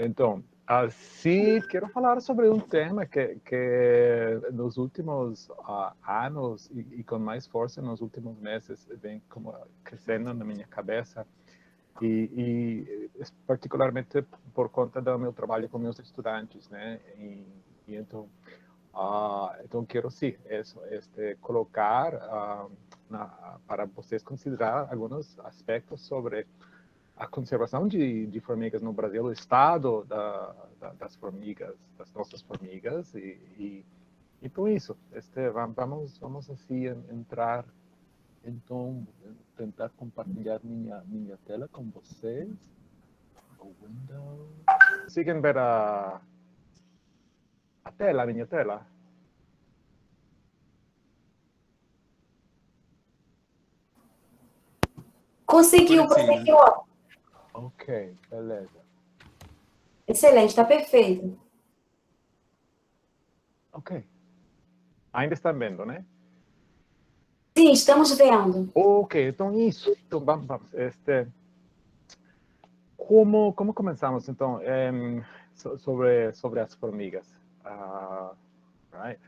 Então, assim, quero falar sobre um tema que nos últimos anos e com mais força nos últimos meses vem como crescendo na minha cabeça e particularmente por conta do meu trabalho com meus estudantes, né? E então, então quero sim, colocar para vocês considerar alguns aspectos sobre a conservação de formigas no Brasil, o estado das formigas, das nossas formigas então isso, vamos assim entrar, então tentar compartilhar minha tela com vocês. O window. Conseguem ver a tela, a minha tela? Conseguiu, Sim. ó. Ok, beleza. Excelente, está perfeito. Ok. Ainda estão vendo, né? Sim, estamos vendo. Ok, então isso. Então vamos. Como começamos, então, sobre as formigas? Right.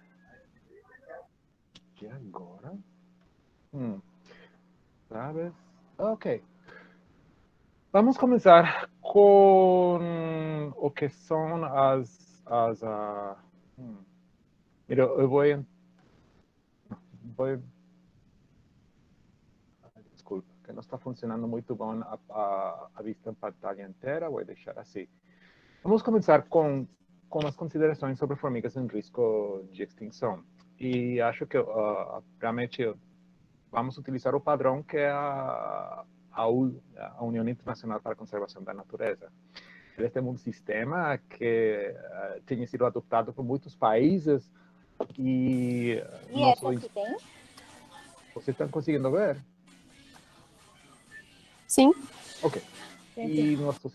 E agora? Sabes? Ok. Vamos começar com o que são Mira, eu vou... Desculpa, que não está funcionando muito bom a vista em pantalla inteira, vou deixar assim. Vamos começar com as considerações sobre formigas em risco de extinção. E acho que realmente vamos utilizar o padrão que é a União Internacional para a Conservação da Natureza. Eles têm um sistema que tem sido adotado por muitos países E essas que tem? Vocês estão conseguindo ver? Sim. Ok. E nosso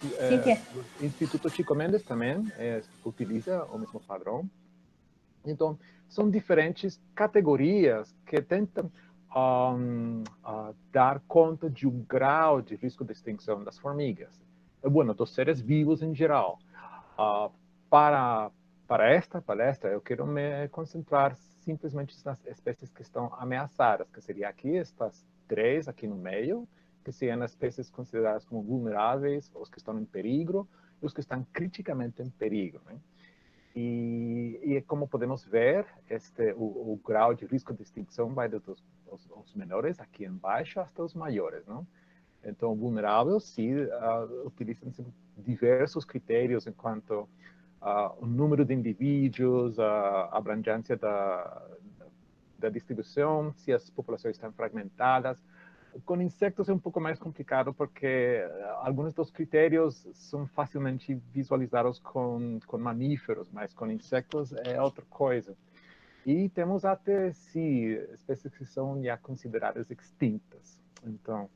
Instituto Chico Mendes também utiliza o mesmo padrão. Então, são diferentes categorias que tentam dar conta de um grau de risco de extinção das formigas. Bueno, dos seres vivos em geral. Para esta palestra, eu quero me concentrar simplesmente nas espécies que estão ameaçadas, que seria aqui estas três aqui no meio, que seriam as espécies consideradas como vulneráveis, os que estão em perigo e os que estão criticamente em perigo, né? E como podemos ver, o grau de risco de extinção vai dos os menores aqui embaixo até os maiores, não? Então, vulneráveis, sim, utilizam-se diversos critérios enquanto o número de indivíduos, a abrangência da distribuição, se as populações estão fragmentadas. Com insetos é um pouco mais complicado porque alguns dos critérios são facilmente visualizados com mamíferos, mas com insetos é outra coisa. E temos até, sim, espécies que são já consideradas extintas. Então,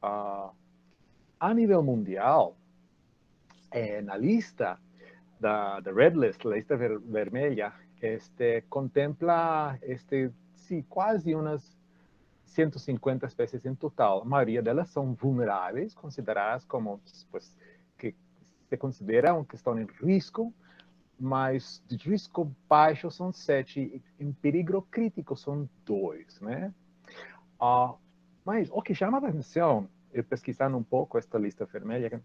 a nível mundial, na lista da Red List, a lista vermelha, contempla sim, quase umas 150 espécies em total. A maioria delas são vulneráveis, consideradas como, pues, que se consideram que estão em risco, mas de risco baixo são 7, em perigo crítico são 2, né? Mas o que chama a atenção, eu pesquisando um pouco esta lista vermelha,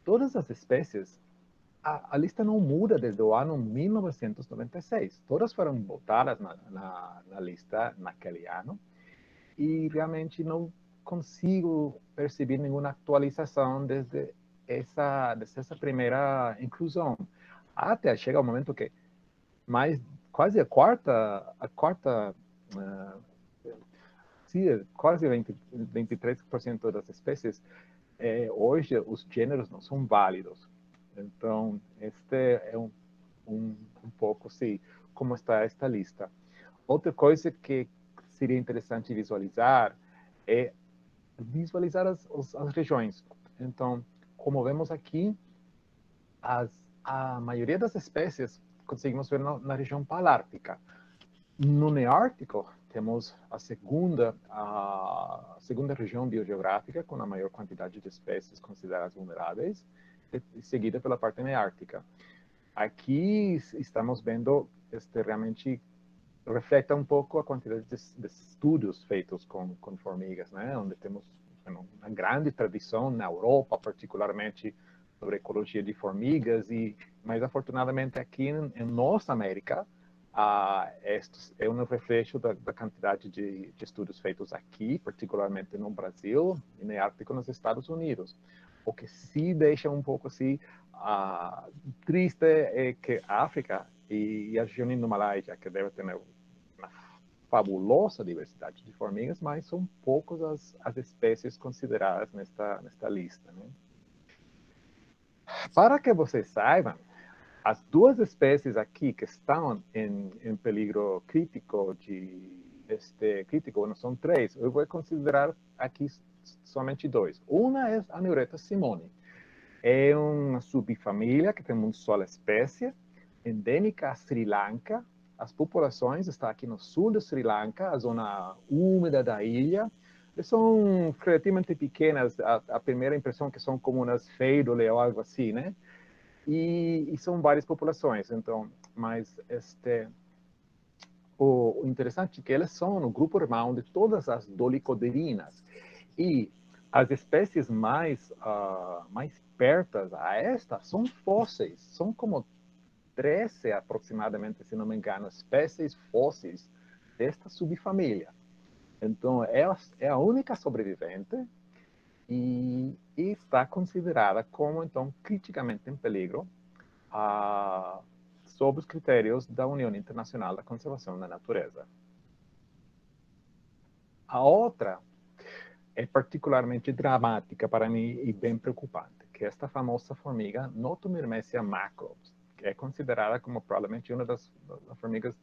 todas as espécies, a lista não muda desde o ano 1996. Todas foram botadas na lista naquele ano, e realmente não consigo perceber nenhuma atualização desde essa primeira inclusão. Até chega o momento que quase a quarta sim, quase 23% das espécies, hoje os gêneros não são válidos. Então, este é um pouco, sim, como está esta lista. Outra coisa que seria interessante visualizar é visualizar as regiões. Então, como vemos aqui, a maioria das espécies conseguimos ver na região palártica. No Neártico, temos a segunda região biogeográfica com a maior quantidade de espécies consideradas vulneráveis. seguida pela parte neártica. Aqui estamos vendo realmente reflete um pouco a quantidade de estudos feitos com formigas, né? Onde temos uma grande tradição na Europa, particularmente sobre ecologia de formigas, mas afortunadamente aqui em nossa América, é um reflexo da quantidade de estudos feitos aqui, particularmente no Brasil e na Ártico nos Estados Unidos. O que se deixa um pouco assim triste é que a África e a região Indo-Malásia, que deve ter uma fabulosa diversidade de formigas, mas são poucas as espécies consideradas nesta lista, né? Para que vocês saibam, as duas espécies aqui que estão em peligro crítico não são três, eu vou considerar aqui somente dois. Uma é a Neureta simone. É uma subfamília que tem uma só espécie, endêmica a Sri Lanka. As populações estão aqui no sul de Sri Lanka, a zona úmida da ilha. Eles são relativamente pequenas, a primeira impressão que são como umas fêidolas ou algo assim, né? E são várias populações, então, mas o interessante é que eles são no grupo irmão de todas as dolicoderinas, e as espécies mais pertas a esta são fósseis, são como 13 aproximadamente, se não me engano, espécies fósseis desta subfamília. Então, ela é a única sobrevivente e está considerada como, então, criticamente em peligro sob os critérios da União Internacional da Conservação da Natureza. A outra é particularmente dramática para mim e bem preocupante, que é esta famosa formiga Nothomyrmecia macrops, que é considerada como provavelmente uma das formigas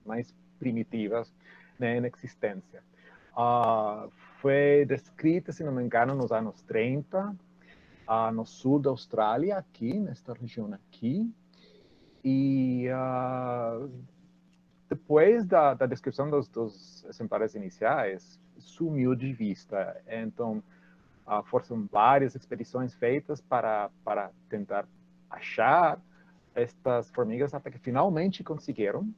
mais primitivas, né, em existência. Foi descrita, se não me engano, nos anos 30, no sul da Austrália, aqui, nesta região aqui, e depois da descrição dos exemplares iniciais, sumiu de vista. Então, foram várias expedições feitas para tentar achar estas formigas, até que finalmente conseguiram.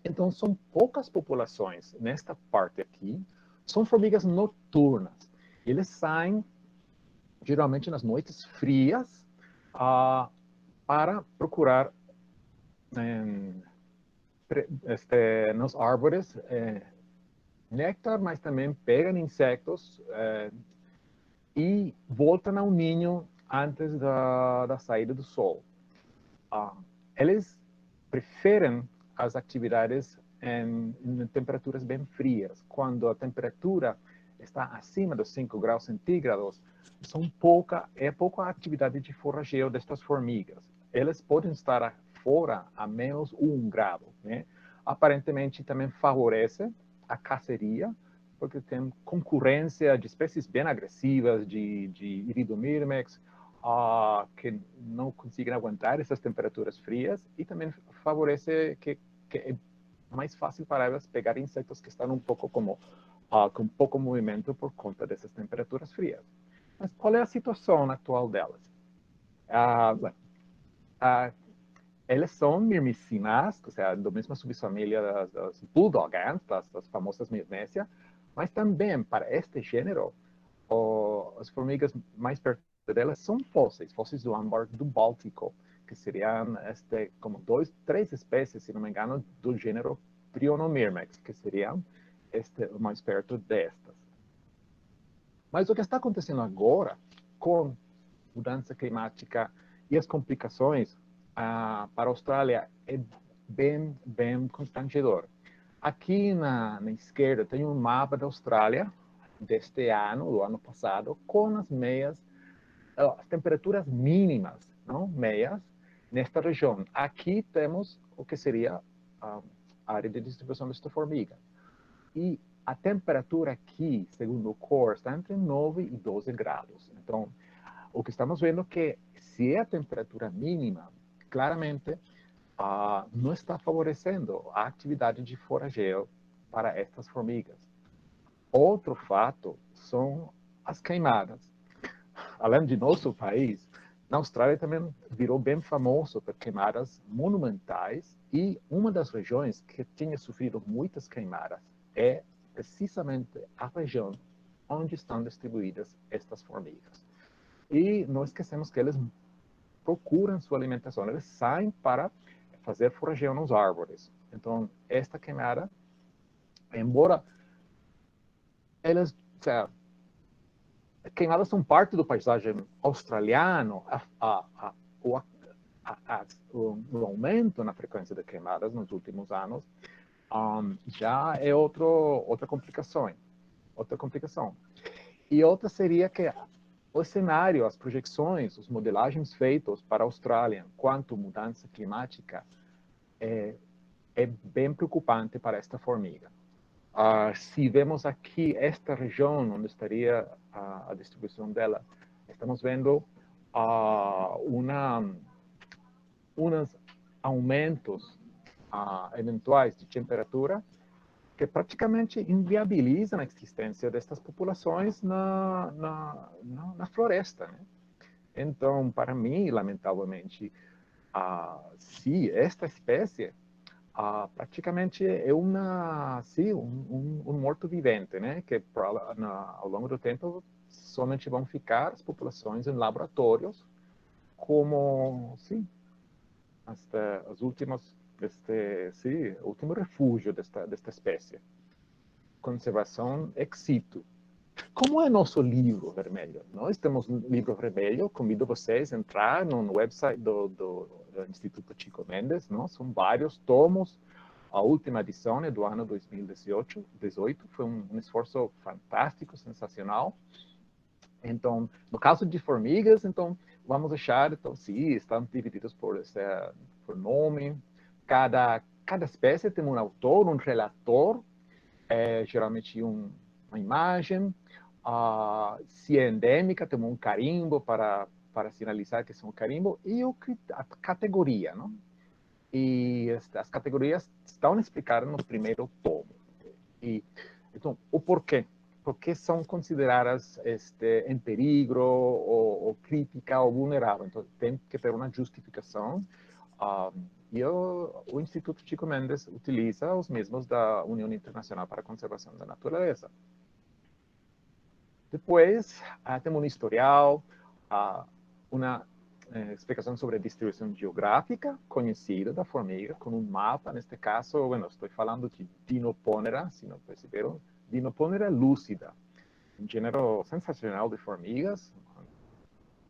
Então, são poucas populações nesta parte aqui. São formigas noturnas. Eles saem, geralmente, nas noites frias, para procurar nos árvores néctar, mas também pegam insectos e voltam ao ninho antes da saída do sol. Eles preferem as atividades em temperaturas bem frias. Quando a temperatura está acima dos 5 graus centígrados, é pouca a atividade de forrageio destas formigas. Elas podem estar fora a menos 1 grau, né? Aparentemente também favorece a caceria, porque tem concorrência de espécies bem agressivas, de Iridomyrmex, que não conseguem aguentar essas temperaturas frias, e também favorece que é mais fácil para elas pegar insetos que estão um pouco com pouco movimento por conta dessas temperaturas frias. Mas qual é a situação atual delas? Elas são mirmicinas, ou seja, da mesma subfamília das bulldog ants, das famosas Myrmecia, mas também para este gênero, as formigas mais perto delas são fósseis do âmbar do Báltico, que seriam como 3 espécies, se não me engano, do gênero Prionomyrmex, que seriam mais perto destas. Mas o que está acontecendo agora, com mudança climática e as complicações para a Austrália, é bem, bem constrangedor. Aqui na esquerda tem um mapa da Austrália deste ano, do ano passado, com as temperaturas mínimas, não meias, nesta região. Aqui temos o que seria a área de distribuição desta formiga. E a temperatura aqui, segundo o COR, está entre 9 e 12 graus. Então, o que estamos vendo é que se é a temperatura mínima, claramente não está favorecendo a atividade de forageio para estas formigas. Outro fato são as queimadas. Além de nosso país, Na Austrália também virou bem famoso por queimadas monumentais, e uma das regiões que tinha sofrido muitas queimadas é precisamente a região onde estão distribuídas estas formigas. E não esquecemos que eles procuram sua alimentação, eles saem para fazer foragem nas árvores. Então, esta queimada, embora elas, queimadas são parte do paisagem australiano, o aumento na frequência de queimadas nos últimos anos já é outra complicação. E outra seria que o cenário, as projeções, as modelagens feitas para a Austrália quanto mudança climática é bem preocupante para esta formiga. Se vemos aqui esta região onde estaria a distribuição dela, estamos vendo uns aumentos eventuais de temperatura que praticamente inviabilizam a existência destas populações na floresta, né? Então, para mim, lamentavelmente, se esta espécie praticamente é um morto-vivente, né? Que ao longo do tempo somente vão ficar as populações em laboratórios como, sim, as últimas, o último refúgio desta espécie. Conservação ex situ. Como é nosso livro vermelho? Nós temos um livro vermelho, convido vocês a entrar no website do Instituto Chico Mendes, não? São vários tomos. A última edição é do ano 2018, foi um esforço fantástico, sensacional. Então, no caso de formigas, então, vamos achar, então, sim, estão divididos por nome. Cada espécie tem um autor, um relator, geralmente uma imagem. Se é endêmica, tem um carimbo para sinalizar que é um carimbo, e a categoria, não? E as categorias estão explicadas no primeiro tomo. Então, o porquê? Porque são consideradas em perigo, ou crítica, ou vulnerável. Então, tem que ter uma justificação. E o Instituto Chico Mendes utiliza os mesmos da União Internacional para a Conservação da Natureza. Depois, temos um historial, uma explicação sobre a distribuição geográfica conhecida da formiga, com um mapa. Neste caso, estou falando de Dinoponera, se não perceberam, Dinoponera lúcida, um gênero sensacional de formigas.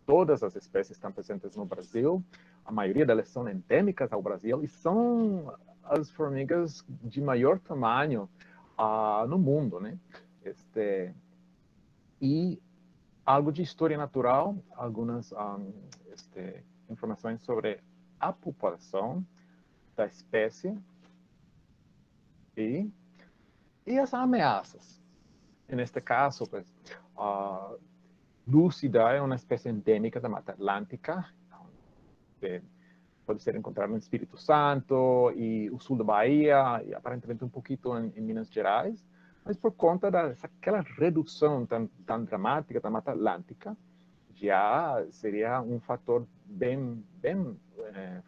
Todas as espécies estão presentes no Brasil, a maioria delas são endêmicas ao Brasil e são as formigas de maior tamanho no mundo, né? E algo de história natural, algumas informações sobre a população da espécie e as ameaças. Neste caso, pues, lúcida é uma espécie endêmica da Mata Atlântica, pode ser encontrada no Espírito Santo e o sul da Bahia, e aparentemente um pouquinho em Minas Gerais, mas por conta daquela redução tão dramática da Mata Atlântica, já seria um fator bem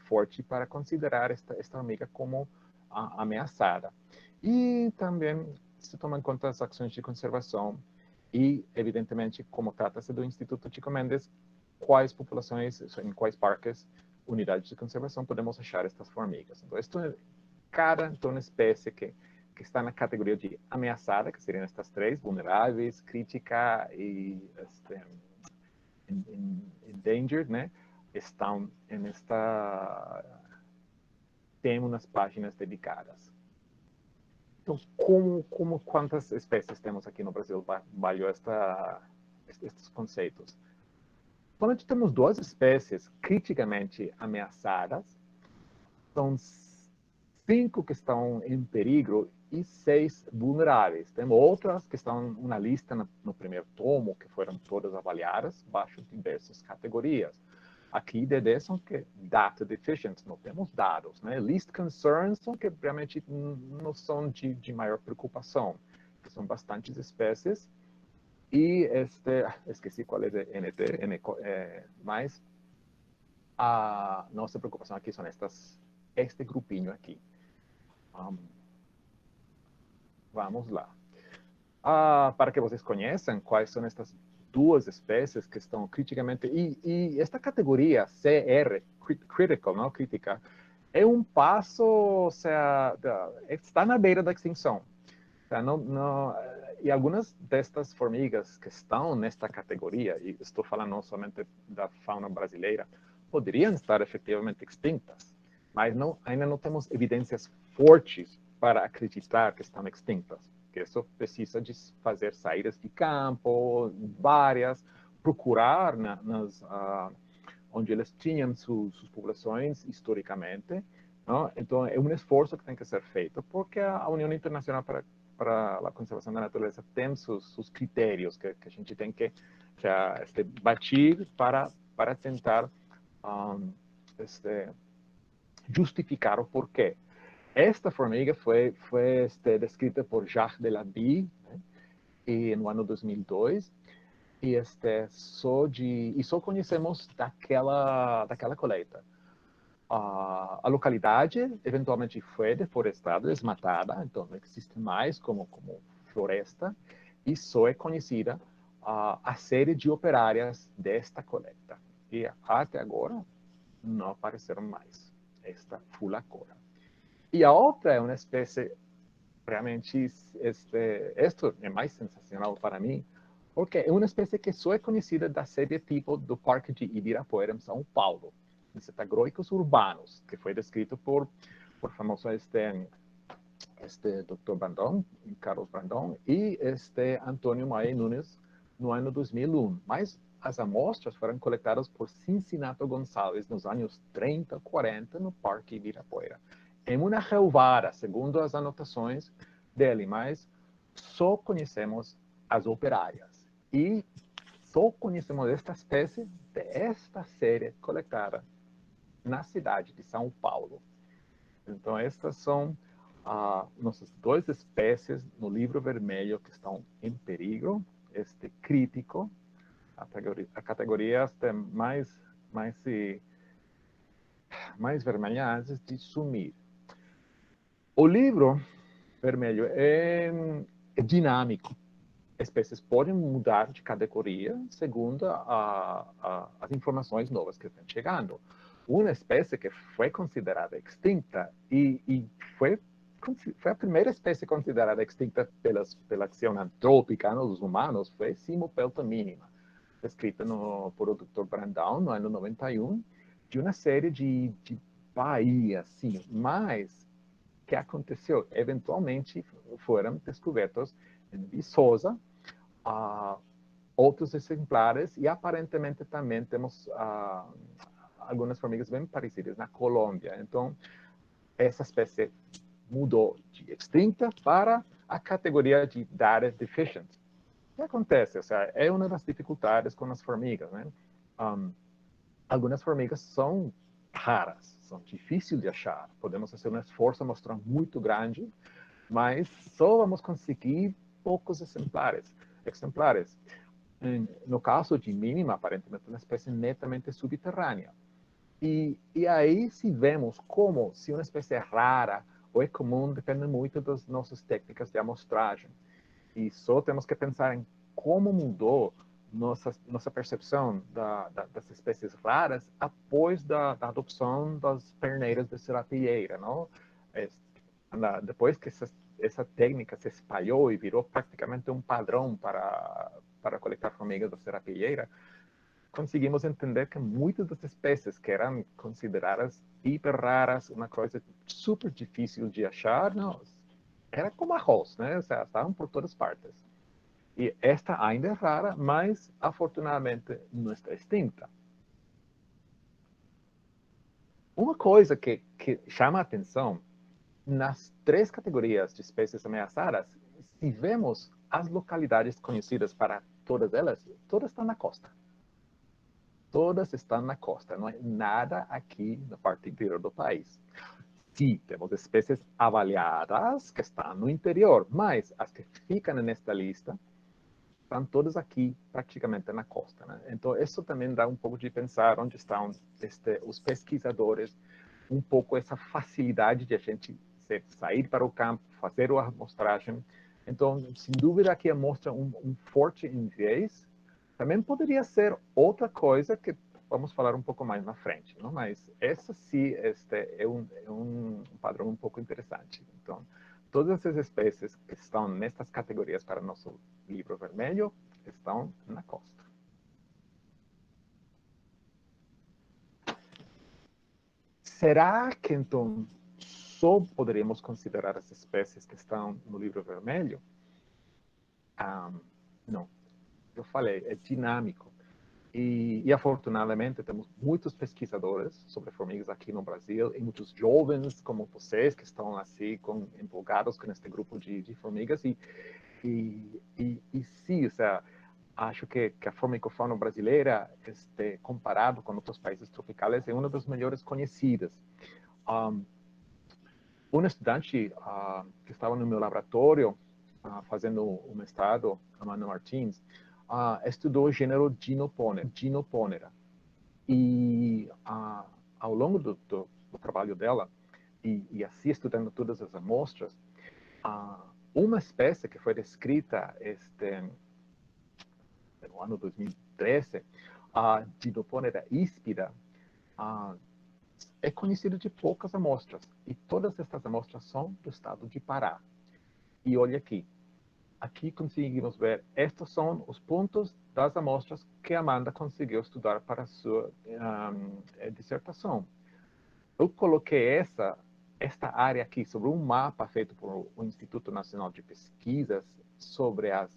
forte para considerar esta formiga como ameaçada. E também se toma em conta as ações de conservação e, evidentemente, como trata-se do Instituto Chico Mendes, quais populações, em quais parques, unidades de conservação podemos achar estas formigas. Então, isto é cada espécie que está na categoria de ameaçada, que seriam estas três, vulneráveis, crítica e endangered, né? Estão temos nas páginas dedicadas. Então, quantas espécies temos aqui no Brasil baseado estes conceitos? Quando temos duas espécies criticamente ameaçadas, são 5 que estão em perigo e 6 vulneráveis. Temos outras que estão na lista no primeiro tomo, que foram todas avaliadas, baixo diversas categorias. Aqui, DD são que data deficient, não temos dados, né? Least concerns são que realmente não são de maior preocupação, que são bastantes espécies. E esqueci qual é de NT, mas A nossa preocupação aqui são este grupinho aqui. Vamos lá. Para que vocês conheçam quais são estas duas espécies que estão criticamente... E esta categoria CR, critical, não crítica, é um passo, ou seja, está na beira da extinção. E algumas destas formigas que estão nesta categoria, e estou falando não somente da fauna brasileira, poderiam estar efetivamente extintas, mas ainda não temos evidências fortes para acreditar que estão extintas. Que isso precisa de fazer saídas de campo, várias, procurar onde eles tinham suas populações historicamente. Não? Então, é um esforço que tem que ser feito, porque a União Internacional para a Conservação da Natureza tem seus critérios que a gente tem que batir para tentar justificar o porquê. Esta formiga foi descrita por Jacques Delaville, né, no ano 2002, e só conhecemos daquela colheita. A localidade eventualmente foi deflorestada, desmatada, então não existe mais como floresta, e só é conhecida a série de operárias desta coleta. E até agora não apareceram mais esta fulacora. E a outra é uma espécie realmente, isto é mais sensacional para mim, porque é uma espécie que só é conhecida da série tipo do Parque de Ibirapuera, em São Paulo, Cetagroicos urbanos, que foi descrito por famoso Dr. Brandão, Carlos Brandão, e Antônio Maia Nunes, no ano 2001. Mas as amostras foram coletadas por Cincinnato Gonçalves nos anos 30, 40, no Parque Ibirapuera. Em uma relvada, segundo as anotações dele, mas só conhecemos as operárias. E só conhecemos esta espécie desta série coletada na cidade de São Paulo. Então, estas são nossas duas espécies no livro vermelho que estão em perigo, crítico, a categoria mais vermelhas de sumir. O livro vermelho é dinâmico. Espécies podem mudar de categoria segundo as informações novas que estão chegando. Uma espécie que foi considerada extinta e foi a primeira espécie considerada extinta pela ação antrópica dos humanos foi Cimopelta minima, descrita por o Dr. Brandão no ano 91, de uma série de baías, sim, mas que aconteceu? Eventualmente foram descobertos em Viçosa outros exemplares e aparentemente também temos algumas formigas bem parecidas na Colômbia. Então, essa espécie mudou de extinta para a categoria de Data Deficient. O que acontece? Ou seja, é uma das dificuldades com as formigas, né? Algumas formigas são raras, são difíceis de achar. Podemos fazer um esforço mostrar muito grande, mas só vamos conseguir poucos exemplares. No caso de mínima, aparentemente, uma espécie netamente subterrânea. E aí, se vemos como se uma espécie é rara ou é comum, depende muito das nossas técnicas de amostragem. E só temos que pensar em como mudou nossa percepção das espécies raras após da adoção das perneiras de serapieira, não? Depois que essa técnica se espalhou e virou praticamente um padrão para coletar formigas da serapieira, conseguimos entender que muitas das espécies que eram consideradas hiper raras, uma coisa super difícil de achar, não, era como arroz, né? Ou seja, estavam por todas partes. E esta ainda é rara, mas afortunadamente não está extinta. Uma coisa que chama a atenção, nas três categorias de espécies ameaçadas, se vemos as localidades conhecidas para todas elas, todas estão na costa. Todas estão na costa, não é nada aqui na parte interior do país. Sim, temos espécies avaliadas que estão no interior, mas as que ficam nesta lista estão todos aqui, praticamente na costa, né? Então, isso também dá um pouco de pensar onde estão os pesquisadores, um pouco essa facilidade de a gente sair para o campo, fazer a amostragem. Então, sem dúvida, aqui mostra um forte viés. Também poderia ser outra coisa que vamos falar um pouco mais na frente, não? Mas essa sim é um padrão um pouco interessante. Então, todas essas espécies que estão nestas categorias para nosso livro vermelho estão na costa. Será que, então, só poderíamos considerar as espécies que estão no livro vermelho? Não. Eu falei, é dinâmico. E, afortunadamente, temos muitos pesquisadores sobre formigas aqui no Brasil e muitos jovens como vocês que estão assim, empolgados com este grupo de formigas. E sim, ou seja, acho que a formicofauna brasileira, comparado com outros países tropicais, é uma das melhores conhecidas. Um estudante que estava no meu laboratório fazendo o mestrado, Amanda Martins, estudou o gênero Ginoponera. E ao longo do trabalho dela, e assim estudando todas as amostras, uma espécie que foi descrita no ano 2013, a Ginoponera híspida, é conhecido de poucas amostras. E todas estas amostras são do estado de Pará. E olha aqui. Aqui conseguimos ver, estes são os pontos das amostras que Amanda conseguiu estudar para a sua dissertação. Eu coloquei esta área aqui sobre um mapa feito por o Instituto Nacional de Pesquisas sobre as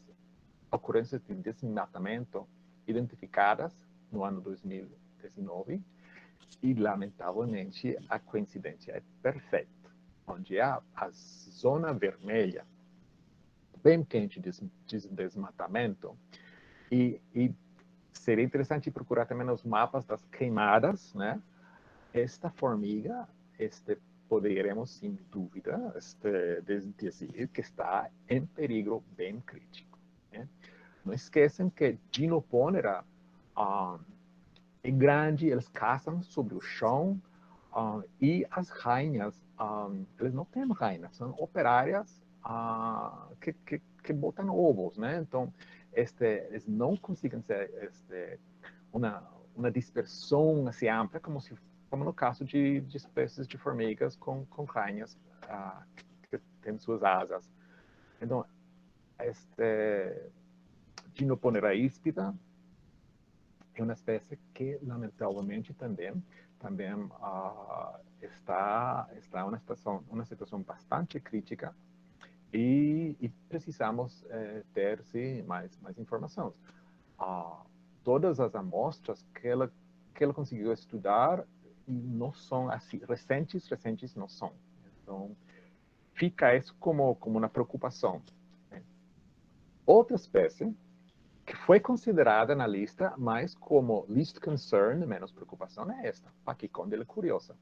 ocorrências de desmatamento identificadas no ano 2019 e, lamentavelmente, a coincidência é perfeita, onde há a zona vermelha bem quente de desmatamento e seria interessante procurar também os mapas das queimadas, né? Esta formiga, poderemos, sem dúvida, dizer que está em perigo bem crítico. Né? Não esqueçam que Ginoponera é grande, eles caçam sobre o chão e as rainhas, eles não têm rainhas, são operárias que botam ovos, né? Então, eles não conseguem ser uma dispersão assim ampla como no caso de espécies de formigas com rainhas que têm suas asas. Então, Ginoponera híspida é uma espécie que, lamentavelmente, também está uma situação bastante crítica e precisamos ter sim, mais informações. Todas as amostras que ela conseguiu estudar não são assim, recentes não são. Então, fica isso como uma preocupação. Né? Outra espécie que foi considerada na lista, mas como least concern, menos preocupação, é esta, Pachycondyla curiosa.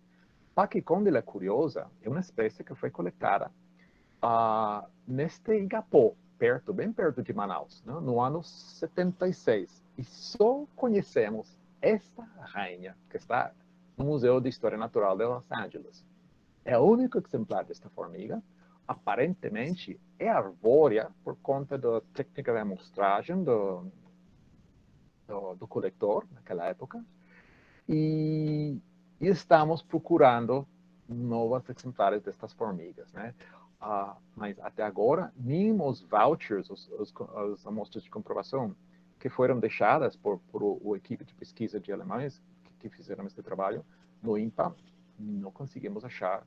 Pachycondyla curiosa é uma espécie que foi coletada neste Igapó, bem perto de Manaus, né, no ano 76. E só conhecemos esta rainha, que está no Museu de História Natural de Los Angeles. É o único exemplar desta formiga. Aparentemente, é arbórea por conta da técnica de amostragem do coletor naquela época. E estamos procurando novos exemplares destas formigas, né? Mas até agora, nem os vouchers, as amostras de comprovação que foram deixadas por o equipe de pesquisa de alemães que fizeram este trabalho no INPA, não conseguimos achar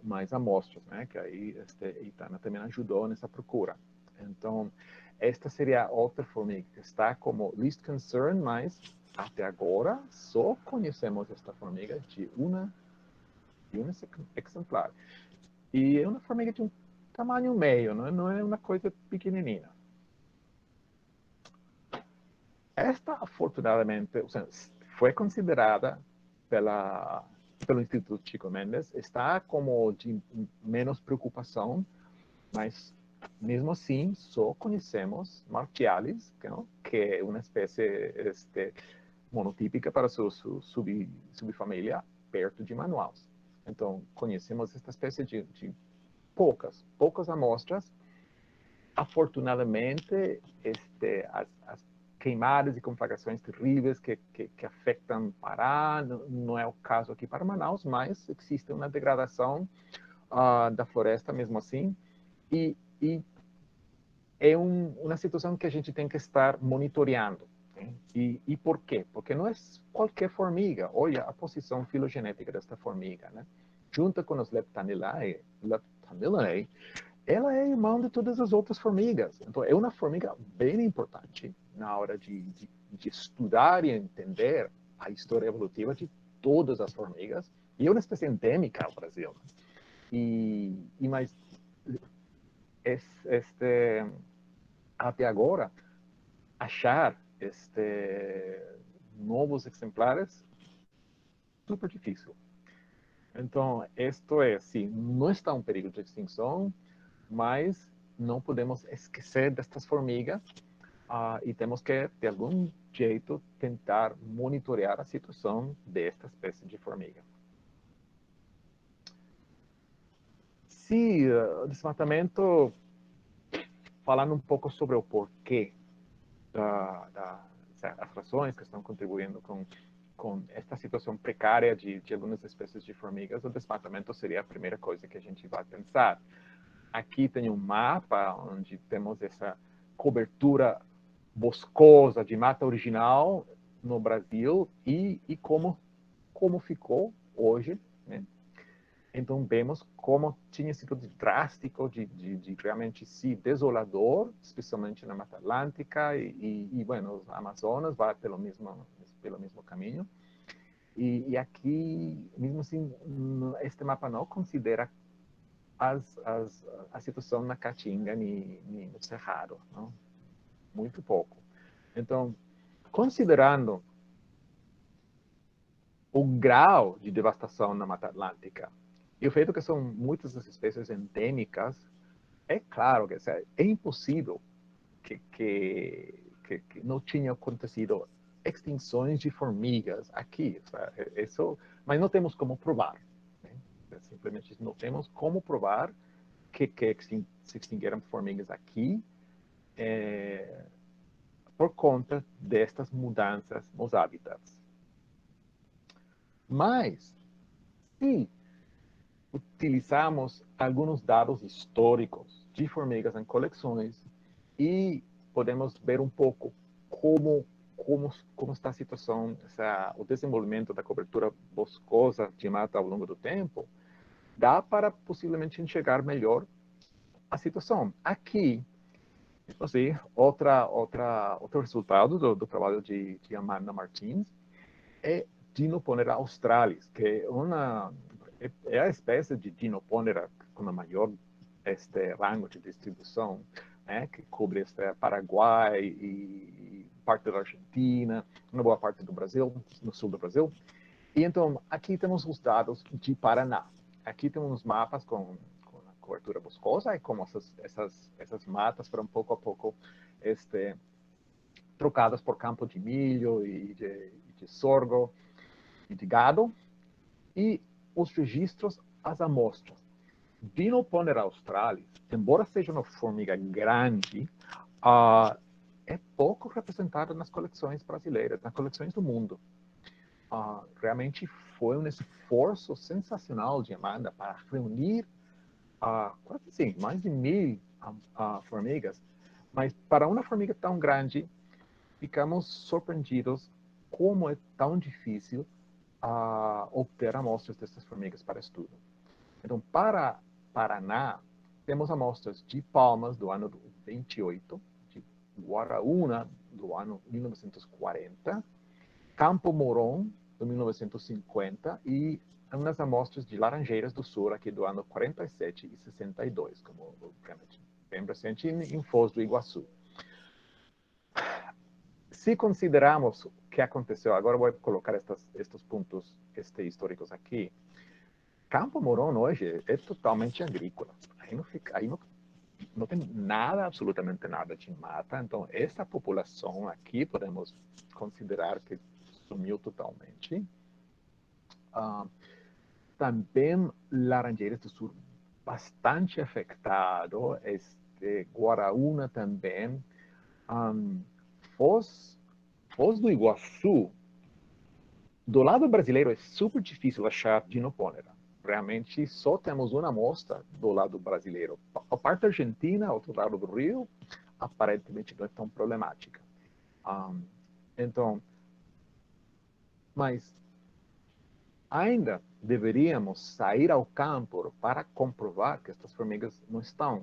mais amostras, né? Que aí Itana também ajudou nessa procura. Então, esta seria outra formiga que está como least concern, mas até agora só conhecemos esta formiga de um exemplar. E é uma formiga de um tamanho meio, não é uma coisa pequenininha. Esta, afortunadamente, foi considerada pelo Instituto Chico Mendes, está como de menos preocupação, mas mesmo assim, só conhecemos martialis, que é uma espécie monotípica para sua subfamília, perto de Manaus. Então, conhecemos esta espécie de poucas amostras. Afortunadamente, as queimadas e conflagrações terríveis que afetam Pará, não é o caso aqui para Manaus, mas existe uma degradação da floresta mesmo assim, e é uma situação que a gente tem que estar monitoreando. Né? E por quê? Porque não é qualquer formiga. Olha a posição filogenética desta formiga. Né? Junto com os Leptanilae, ela é irmã de todas as outras formigas. Então, é uma formiga bem importante na hora de estudar e entender a história evolutiva de todas as formigas. E é uma espécie endêmica ao Brasil. Né? Mas até agora, achar novos exemplares super difícil. Então, isto é, sim, não está em perigo de extinção, mas não podemos esquecer destas formigas e temos que, de algum jeito, tentar monitorear a situação desta espécie de formiga. Se o desmatamento, falando um pouco sobre o porquê as razões que estão contribuindo com esta situação precária de algumas espécies de formigas, o desmatamento seria a primeira coisa que a gente vai pensar. Aqui tem um mapa onde temos essa cobertura boscosa de mata original no Brasil e como ficou hoje, né? Então, vemos como tinha sido drástico, de realmente desolador, especialmente na Mata Atlântica bueno, os Amazonas vai pelo mesmo caminho. E aqui, mesmo assim, este mapa não considera a situação na Caatinga nem no Cerrado, não? Muito pouco. Então, considerando o grau de devastação na Mata Atlântica e o feito que são muitas das espécies endêmicas, é claro que é impossível que não tinha acontecido extinções de formigas aqui. Isso, mas não temos como provar. Né? Simplesmente não temos como provar que se extinguiram formigas aqui por conta destas mudanças nos hábitats. Mas, se utilizamos alguns dados históricos de formigas em coleções e podemos ver um pouco como está a situação, o desenvolvimento da cobertura boscosa de mata ao longo do tempo, dá para possivelmente enxergar melhor a situação. Aqui, assim, outro resultado do trabalho de Amanda Martins é Dinoponera australis, que é a espécie de Dinoponera com a maior rango de distribuição, né, que cobre Paraguai e parte da Argentina, uma boa parte do Brasil, no sul do Brasil. E então, aqui temos os dados de Paraná. Aqui temos mapas com a cobertura boscosa e como essas matas foram pouco a pouco trocadas por campo de milho e de sorgo e de gado, e os registros, as amostras. Dinoponera australis, embora seja uma formiga grande, é pouco representada nas coleções brasileiras, nas coleções do mundo. Realmente foi um esforço sensacional de Amanda para reunir quase assim, mais de 1.000 formigas, mas para uma formiga tão grande, ficamos surpreendidos como é tão difícil obter amostras dessas formigas para estudo. Então, para Paraná, temos amostras de Palmas do ano 28, de Guaraúna do ano 1940, Campo Mourão do 1950 e umas amostras de Laranjeiras do Sul aqui do ano 47 e 62, como bem recente, em Foz do Iguaçu. Se considerarmos o que aconteceu, agora vou colocar estes pontos históricos aqui. Campo Mourão hoje é totalmente agrícola. Aí não tem nada, absolutamente nada de mata. Então, essa população aqui podemos considerar que sumiu totalmente. Também Laranjeiras do Sul, bastante afetado. Guaraúna também. Foz do Iguaçu, do lado brasileiro é super difícil achar Dinoponera. Realmente só temos uma amostra do lado brasileiro. A parte argentina, outro lado do Rio, aparentemente não é tão problemática. Então, mas ainda deveríamos sair ao campo para comprovar que estas formigas não estão.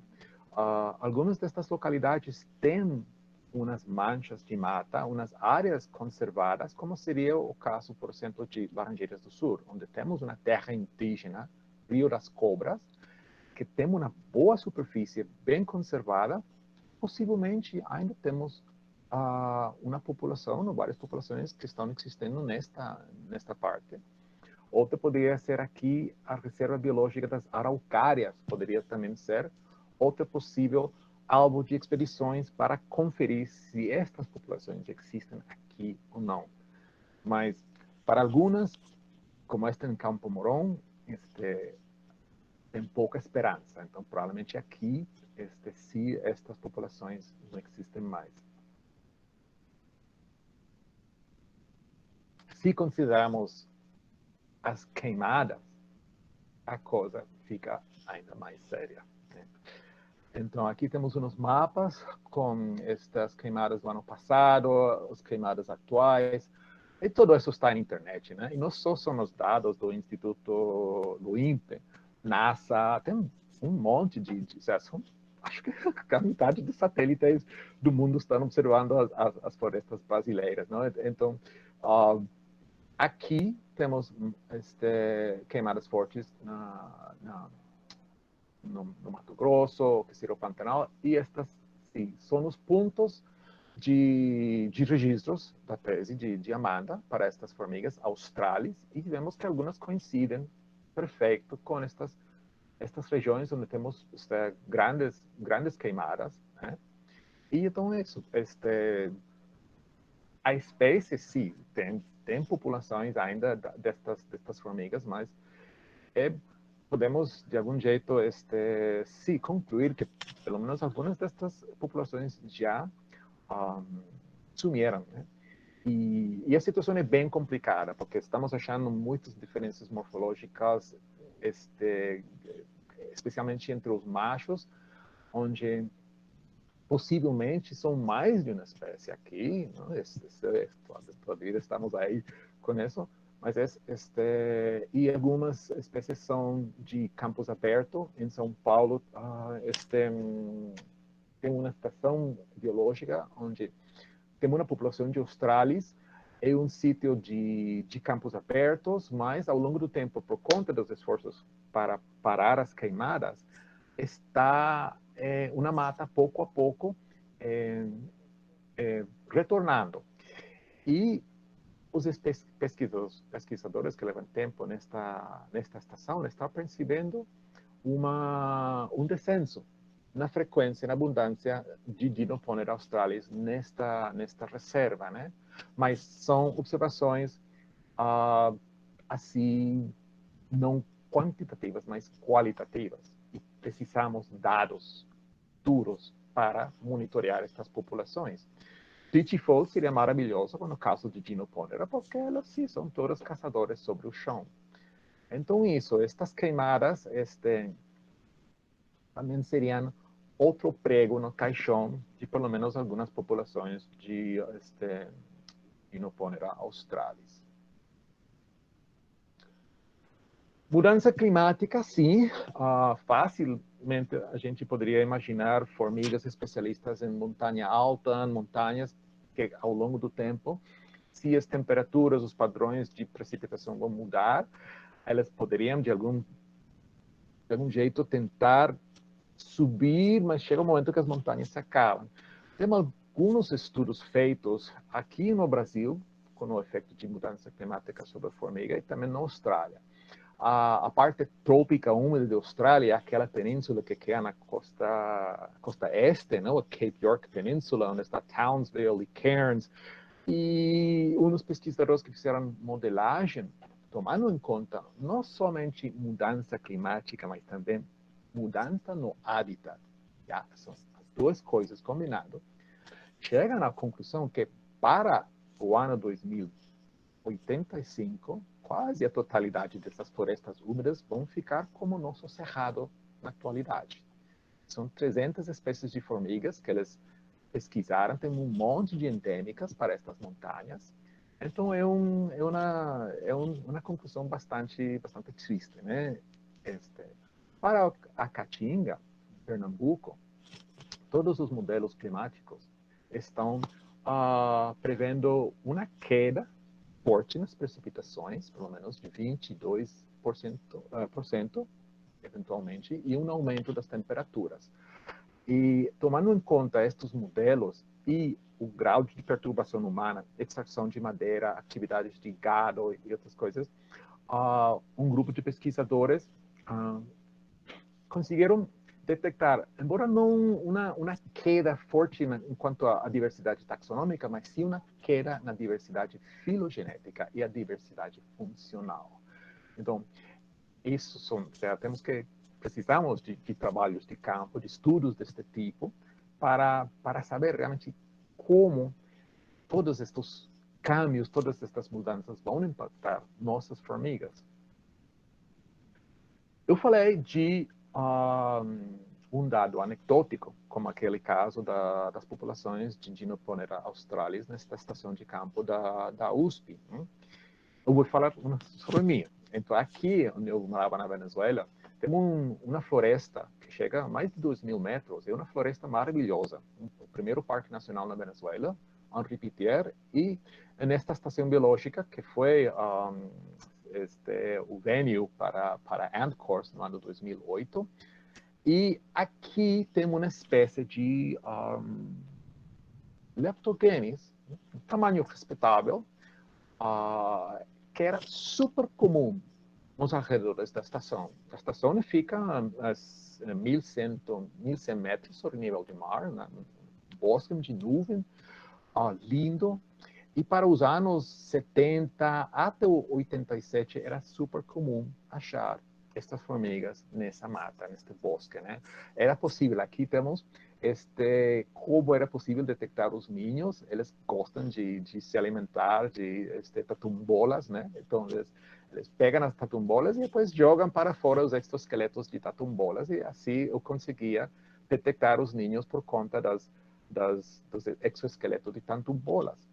Algumas destas localidades têm umas manchas de mata, umas áreas conservadas, como seria o caso, por exemplo, de Laranjeiras do Sul, onde temos uma terra indígena, Rio das Cobras, que tem uma boa superfície, bem conservada. Possivelmente ainda temos uma população, ou várias populações que estão existindo nesta parte. Outra poderia ser aqui a Reserva Biológica das Araucárias, poderia também ser outra possível alvo de expedições para conferir se estas populações existem aqui ou não. Mas para algumas, como esta em Campo Mourão, tem pouca esperança. Então, provavelmente aqui, se estas populações não existem mais. Se considerarmos as queimadas, a coisa fica ainda mais séria. Né? Então, aqui temos uns mapas com estas queimadas do ano passado, as queimadas atuais, e tudo isso está na internet, né? E não só são os dados do Instituto, do INPE, NASA, tem um monte de acho que a metade dos satélites do mundo estão observando as florestas brasileiras, não? Então, aqui temos queimadas fortes no Mato Grosso, que seria o Pantanal, e estas, sim, são os pontos de registros da tese de Amanda para estas formigas australis, e vemos que algumas coincidem perfeito com estas regiões onde temos grandes queimadas, né? E então é isso. A espécie, sim, tem populações ainda destas formigas, mas podemos, de algum jeito, sim, concluir que, pelo menos, algumas destas populações já sumiram, né? E a situação é bem complicada, porque estamos achando muitas diferenças morfológicas, especialmente entre os machos, onde possivelmente são mais de uma espécie aqui, não? Todavia estamos aí com isso, mas e algumas espécies são de campos abertos. Em São Paulo, tem uma estação biológica onde tem uma população de australis, é um sítio de campos abertos, mas ao longo do tempo, por conta dos esforços para parar as queimadas, está uma mata pouco a pouco retornando. E os pesquisadores que levam tempo nesta estação estão percebendo um descenso na frequência, na abundância de Dinoponera australis nesta reserva, né? Mas são observações assim, não quantitativas, mas qualitativas. E precisamos dados duros para monitorear estas populações. Beautiful seria maravilhoso no caso de Dinoponera, porque elas sim são todas caçadoras sobre o chão. Então estas queimadas, também seriam outro prego no caixão de pelo menos algumas populações de Dinoponera australis. Mudança climática, sim. Facilmente a gente poderia imaginar formigas especialistas em montanha alta, montanhas que ao longo do tempo, se as temperaturas, os padrões de precipitação vão mudar, elas poderiam de algum jeito tentar subir, mas chega um momento que as montanhas se acabam. Tem alguns estudos feitos aqui no Brasil, com o efeito de mudança climática sobre a formiga, e também na Austrália. A parte trópica úmida da Austrália, aquela península que queda na costa este, não? A Cape York Península, onde está Townsville e Cairns. E uns pesquisadores que fizeram modelagem, tomando em conta não somente mudança climática, mas também mudança no hábitat. Já, são as duas coisas combinadas. Chegam à conclusão que para o ano 2085, quase a totalidade dessas florestas úmidas vão ficar como nosso cerrado na atualidade. São 300 espécies de formigas que eles pesquisaram, tem um monte de endêmicas para estas montanhas. Então é uma conclusão bastante triste, né? Para a Caatinga, Pernambuco, todos os modelos climáticos estão prevendo uma queda forte nas precipitações, pelo menos de 22%, eventualmente, e um aumento das temperaturas. E tomando em conta estes modelos e o grau de perturbação humana, extração de madeira, atividades de gado e outras coisas, um grupo de pesquisadores conseguiram detectar, embora não uma queda forte enquanto à diversidade taxonômica, mas sim uma queda na diversidade filogenética e a diversidade funcional. Então, isso precisamos de trabalhos de campo, de estudos deste tipo, para saber realmente como todos estes câmbios, todas estas mudanças vão impactar nossas formigas. Eu falei de um dado anecdótico, como aquele caso das populações de Dinoponera australis nesta estação de campo da USP. Eu vou falar sobre mim. Então, aqui, onde eu morava na Venezuela, temos uma floresta que chega a mais de 2.000 metros. É uma floresta maravilhosa. O primeiro parque nacional na Venezuela, Henri Pittier, e nesta estação biológica, que foi o venue para Ant Course no ano 2008. E aqui temos uma espécie de Leptogenes, um tamanho respeitável, que era super comum nos arredores da estação. A estação fica a 1.100 metros sobre o nível do mar, um bosque de nuvem, lindo. E para os anos 70 até 87 era super comum achar estas formigas nessa mata, neste bosque, né? Era possível, aqui temos como era possível detectar os ninhos. Eles gostam de se alimentar de tatumbolas, né? Então eles pegam as tatumbolas e depois jogam para fora os exoesqueletos de tatumbolas, e assim eu conseguia detectar os ninhos por conta dos exoesqueletos de tatumbolas.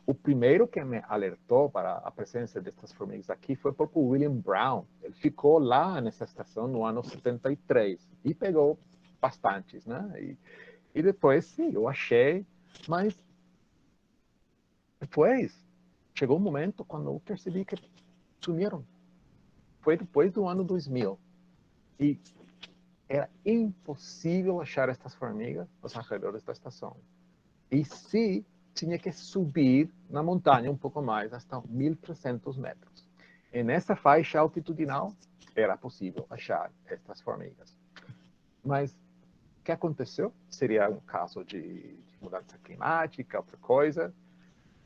O primeiro que me alertou para a presença destas formigas aqui foi o próprio William Brown. Ele ficou lá nessa estação no ano 73 e pegou bastantes, né? E depois, sim, eu achei, mas depois chegou um momento quando eu percebi que sumiram. Foi depois do ano 2000. E era impossível achar estas formigas nos arredores da estação. E se tinha que subir na montanha um pouco mais, hasta 1.300 metros. E nessa faixa altitudinal era possível achar estas formigas. Mas o que aconteceu? Seria um caso de mudança climática, outra coisa?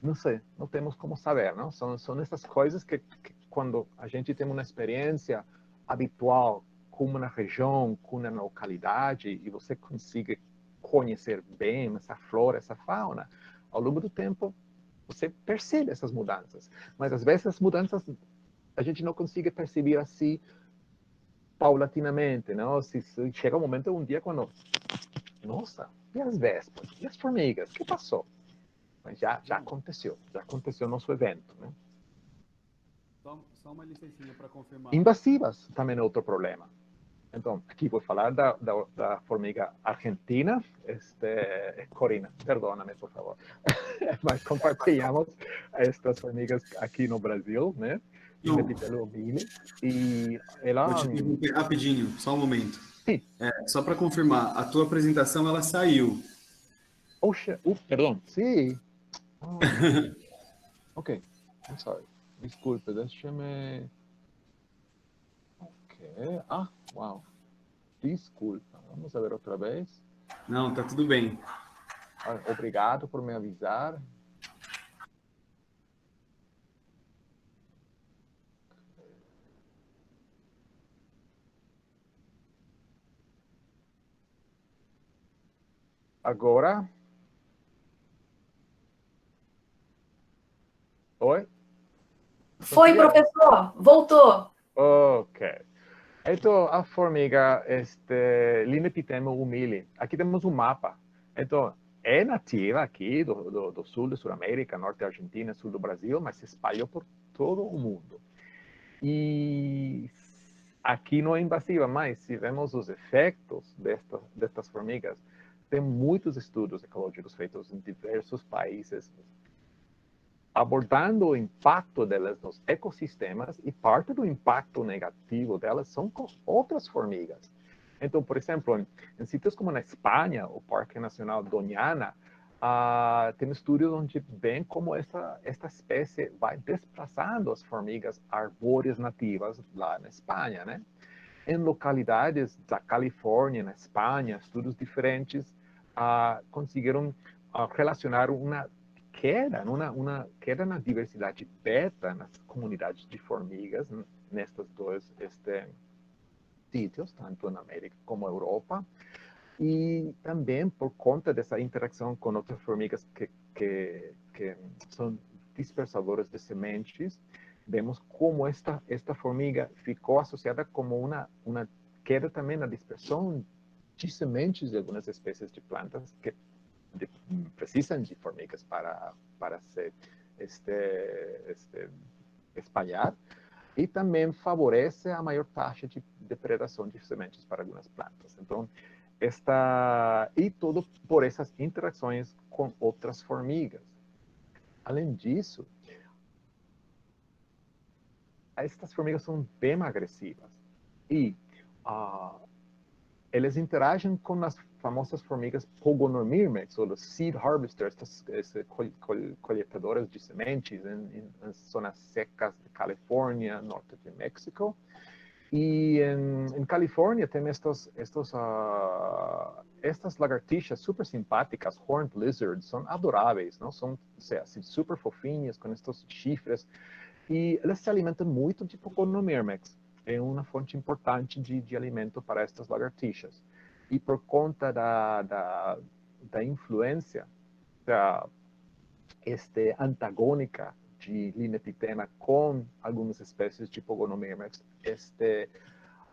Não sei, não temos como saber, não? São essas coisas que quando a gente tem uma experiência habitual com uma região, com uma localidade, e você consiga conhecer bem essa flora, essa fauna, ao longo do tempo, você percebe essas mudanças. Mas, às vezes, as mudanças a gente não consegue perceber assim paulatinamente, não? Se chega um momento, um dia, quando... Nossa, e as vespas? E as formigas? O que passou? Mas já aconteceu o nosso evento, né? Só uma licencinha para confirmar. Invasivas também é outro problema. Então, aqui vou falar da formiga argentina. Corina, perdona-me, por favor. Mas compartilhamos estas formigas aqui no Brasil, né? Não. E ela... Vou te interromper rapidinho, só um momento. Sim. Só para confirmar, a tua apresentação, ela saiu. Oxa, perdão. Sim. Ok, I'm sorry. Desculpe, deixa-me... Uau. Desculpa. Vamos ver outra vez. Não, tá tudo bem. Obrigado por me avisar. Agora. Oi? Foi, professor. Voltou. Ok. Então, a formiga, Linepitema humile. Aqui temos um mapa. Então, é nativa aqui do sul da Sul-América, norte da Argentina, sul do Brasil, mas se espalhou por todo o mundo. E aqui não é invasiva, mas se vemos os efeitos destas formigas, tem muitos estudos ecológicos feitos em diversos países, abordando o impacto delas nos ecossistemas, e parte do impacto negativo delas são com outras formigas. Então, por exemplo, em sítios como na Espanha, o Parque Nacional Doñana, tem estudos onde vem como esta espécie vai desplaçando as formigas arbóreas nativas lá na Espanha, né? Em localidades da Califórnia, na Espanha, estudos diferentes conseguiram relacionar uma queda na diversidade beta nas comunidades de formigas nestes dois sítios, tanto na América como na Europa, e também por conta dessa interação com outras formigas que são dispersadoras de sementes, vemos como esta formiga ficou associada como uma queda também na dispersão de sementes de algumas espécies de plantas que precisam de formigas para se espalhar, e também favorece a maior taxa de depredação de sementes para algumas plantas. Então, e tudo por essas interações com outras formigas. Além disso, estas formigas são bem agressivas e eles interagem com as famosas formigas Pogonomyrmex, ou os seed harvesters, essas colheitadoras de sementes em zonas secas de Califórnia, norte de México. E em Califórnia tem estas lagartixas super simpáticas, horned lizards, são adoráveis, não? São assim, super fofinhas, com estes chifres, e elas se alimentam muito de Pogonomyrmex. É uma fonte importante de alimento para estas lagartixas. E por conta da influência antagônica de Linepitema com algumas espécies de Pogonomyrmex,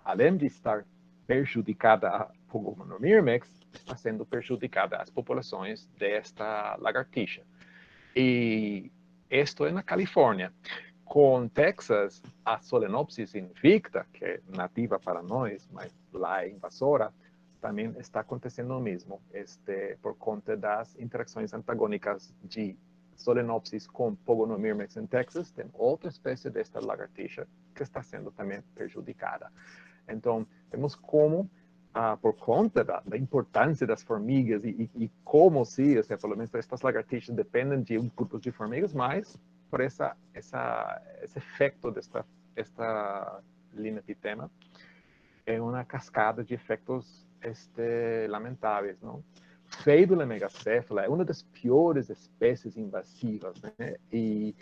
além de estar prejudicada a Pogonomyrmex, está sendo prejudicada as populações desta lagartixa. E isto é na Califórnia. Com Texas, a Solenopsis invicta, que é nativa para nós, mas lá é invasora, também está acontecendo o mesmo, por conta das interações antagônicas de Solenopsis com Pogonomyrmex em Texas. Tem outra espécie desta lagartixa que está sendo também prejudicada. Então, vemos como, por conta da importância das formigas e como se, pelo menos estas lagartixas dependem de grupos de formigas, mas por esse efeito desta Linepitema, é uma cascada de efeitos lamentáveis, não? Phaedula megacéfala é uma das piores espécies invasivas, né? E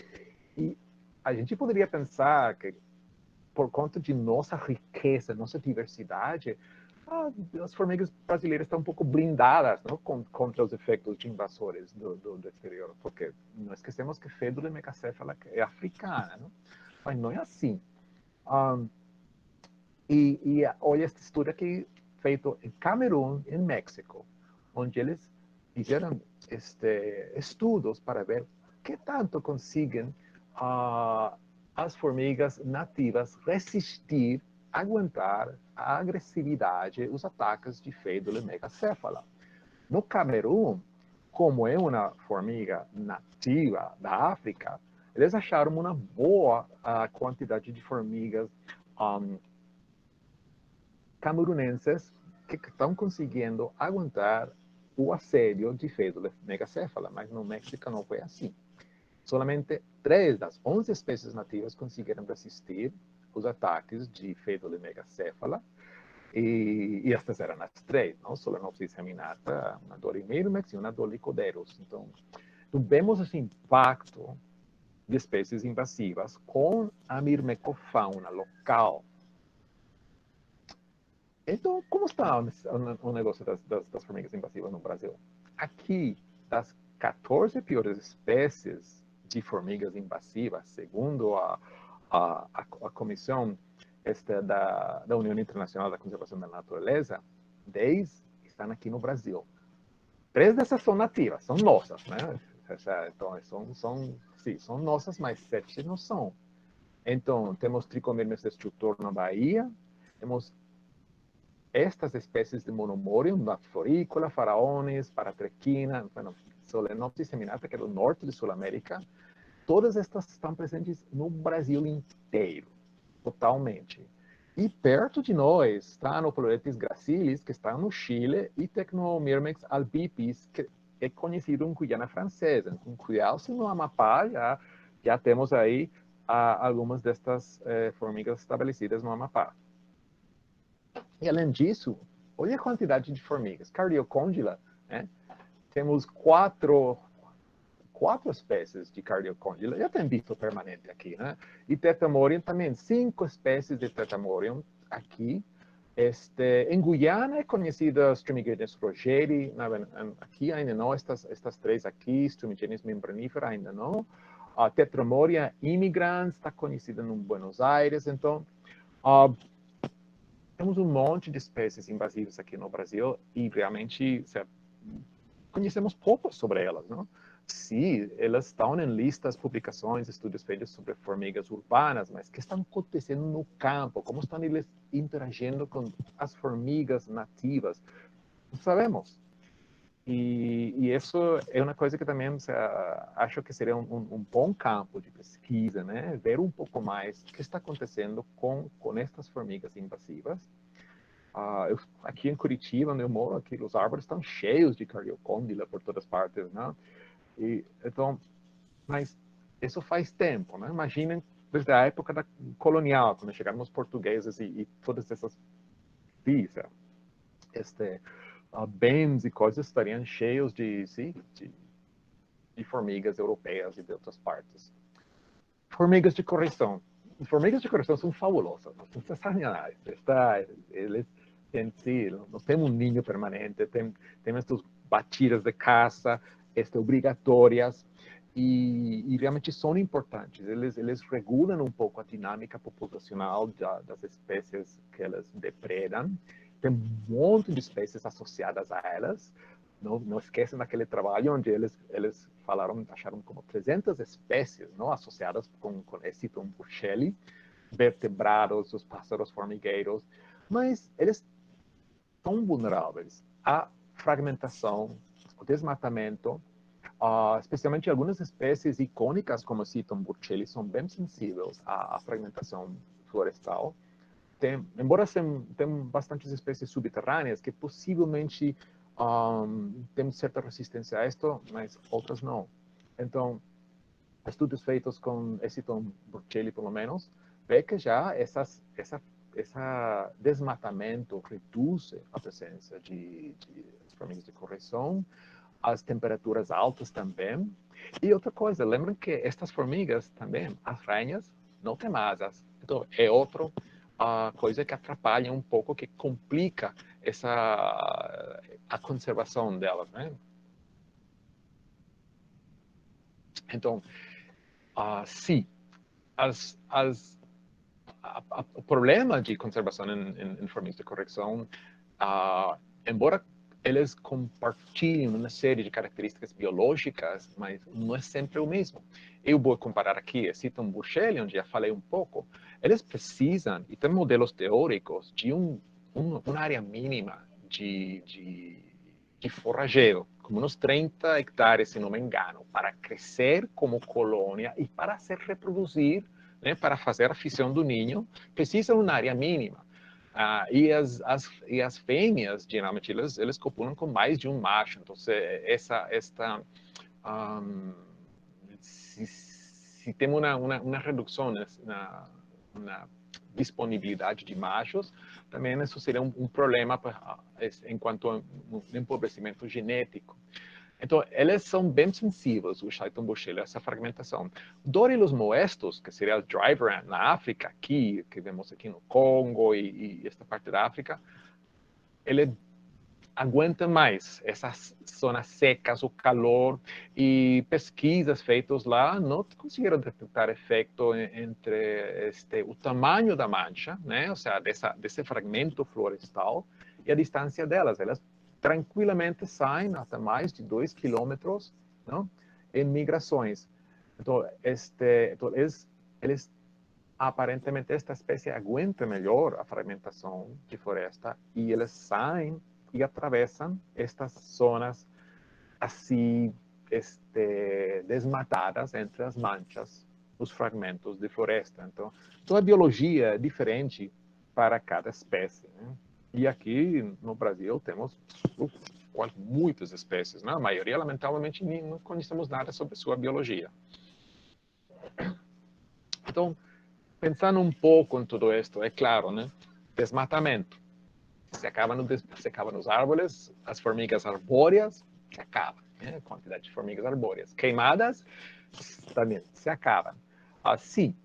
a gente poderia pensar que, por conta de nossa riqueza, nossa diversidade, as formigas brasileiras estão um pouco blindadas, não? Contra os efeitos de invasores do exterior, porque não esquecemos que Phaedula megacéfala é africana, não? Mas não é assim. E olha este estudo aqui, feito em Camerún, em México, onde eles fizeram estudos para ver que tanto conseguem as formigas nativas resistir, aguentar a agressividade, os ataques de Phaedula megacéfala. No Camerún, como é uma formiga nativa da África, eles acharam uma boa quantidade de formigas camerunenses que estão conseguindo aguentar o assédio de Phaedula megacéfala, mas no México não foi assim. Solamente 3 das 11 espécies nativas conseguiram resistir os ataques de megacephala. E estas eram as três, não? Solenopsis geminata, uma Dolimirmex e uma Dolicoderus. Então, vemos esse impacto de espécies invasivas com a mirmecofauna local. Então, como está o negócio das formigas invasivas no Brasil? Aqui, das 14 piores espécies de formigas invasivas, segundo a Comissão da União Internacional da Conservação da Natureza, 10 estão aqui no Brasil. 3 dessas são nativas, são nossas, né? Então, são nossas, mas 7 não são. Então, temos Trichomeres destructor na Bahia, temos estas espécies de Monomorium, da florícola, Faraones, Paratrequina, bueno, Solenopsis geminata, que é do norte de Sul-América, todas estas estão presentes no Brasil inteiro, totalmente. E perto de nós está Anoploretes gracilis, que está no Chile, e Technomyrmex albipes, que é conhecido em Guiana Francesa. Com cuidado, no Amapá, já temos aí algumas destas formigas estabelecidas no Amapá. E além disso, olha a quantidade de formigas. Cardiocôndila, né? Temos quatro espécies de Cardiocôndila. Já tem bicho permanente aqui, né? E Tetamorium também, 5 espécies de Tetamorium aqui. Em Guiana é conhecida Strumigenes rogeri, aqui ainda não, estas 3 aqui, Strumigenes membranifera ainda não. A Tetramoria immigrans está conhecida no Buenos Aires, então temos um monte de espécies invasivas aqui no Brasil e realmente conhecemos pouco sobre elas, não? Sim, elas estão em listas, publicações, estudos feitos sobre formigas urbanas, mas o que está acontecendo no campo? Como estão eles interagindo com as formigas nativas? Não sabemos. E isso é uma coisa que também acho que seria um bom campo de pesquisa, né? Ver um pouco mais o que está acontecendo com estas formigas invasivas. Aqui em Curitiba, onde eu moro, aqui os árvores estão cheios de Cardiocôndila por todas partes, né? Então, mas isso faz tempo, né? Imaginem desde a época colonial, quando chegaram os portugueses e todas essas bens e coisas estariam cheios de formigas europeias e de outras partes. Formigas de correção. Formigas de correção são fabulosas, são sensacionais. Eles nós temos um ninho permanente, temos estas batidas de caça, obrigatórias, e realmente são importantes. Eles regulam um pouco a dinâmica populacional das espécies que elas depredam. Tem um monte de espécies associadas a elas. Não esquecem daquele trabalho onde eles acharam como 300 espécies, não, associadas com Eciton burchelli, vertebrados, os pássaros formigueiros, mas eles são vulneráveis à fragmentação, ao desmatamento, especialmente algumas espécies icônicas como Eciton burchelli são bem sensíveis à fragmentação florestal. Embora tenham bastantes espécies subterrâneas que possivelmente têm certa resistência a isto, mas outras não. Então, estudos feitos com Eciton burchelli, pelo menos, vê que já esse desmatamento reduz a presença de formigas de correção, as temperaturas altas também. E outra coisa, lembrem que estas formigas também, as rainhas, não têm asas. Então, é outra coisa que atrapalha um pouco, que complica a conservação delas, né? Então, sim, o problema de conservação em formigas de correção, embora eles compartilhem uma série de características biológicas, mas não é sempre o mesmo. Eu vou comparar aqui, Eciton burchelli, onde já falei um pouco, eles precisam, e tem modelos teóricos, de uma área mínima de forrageiro, como uns 30 hectares, se não me engano, para crescer como colônia e para se reproduzir, né, para fazer a fissão do ninho, precisa uma área mínima. E as fêmeas, geralmente, eles copulam com mais de um macho. Então, se tem uma redução na disponibilidade de machos, também isso seria um problema enquanto a empobrecimento genético. Então, eles são bem sensíveis, o Chaeton bochelo, a essa fragmentação. Dorilos moestos, que seria o driver ant na África, aqui, que vemos aqui no Congo e esta parte da África, ele aguenta mais essas zonas secas, o calor, e pesquisas feitas lá não conseguiram detectar efeito entre o tamanho da mancha, né, ou seja, desse fragmento florestal, e a distância delas. Elas tranquilamente saem até mais de 2 quilômetros, não, em migrações. Então, eles aparentemente, esta espécie aguenta melhor a fragmentação de floresta e eles saem e atravessam estas zonas assim desmatadas entre as manchas, os fragmentos de floresta. Então, a biologia é diferente para cada espécie, né? E aqui no Brasil temos muitas espécies, né? A maioria, lamentavelmente, não conhecemos nada sobre sua biologia. Então, pensando um pouco em tudo isto, é claro, né? Desmatamento. Se acaba nos árvores, as formigas arbóreas se acabam, né? A quantidade de formigas arbóreas. Queimadas também se acabam. Assim,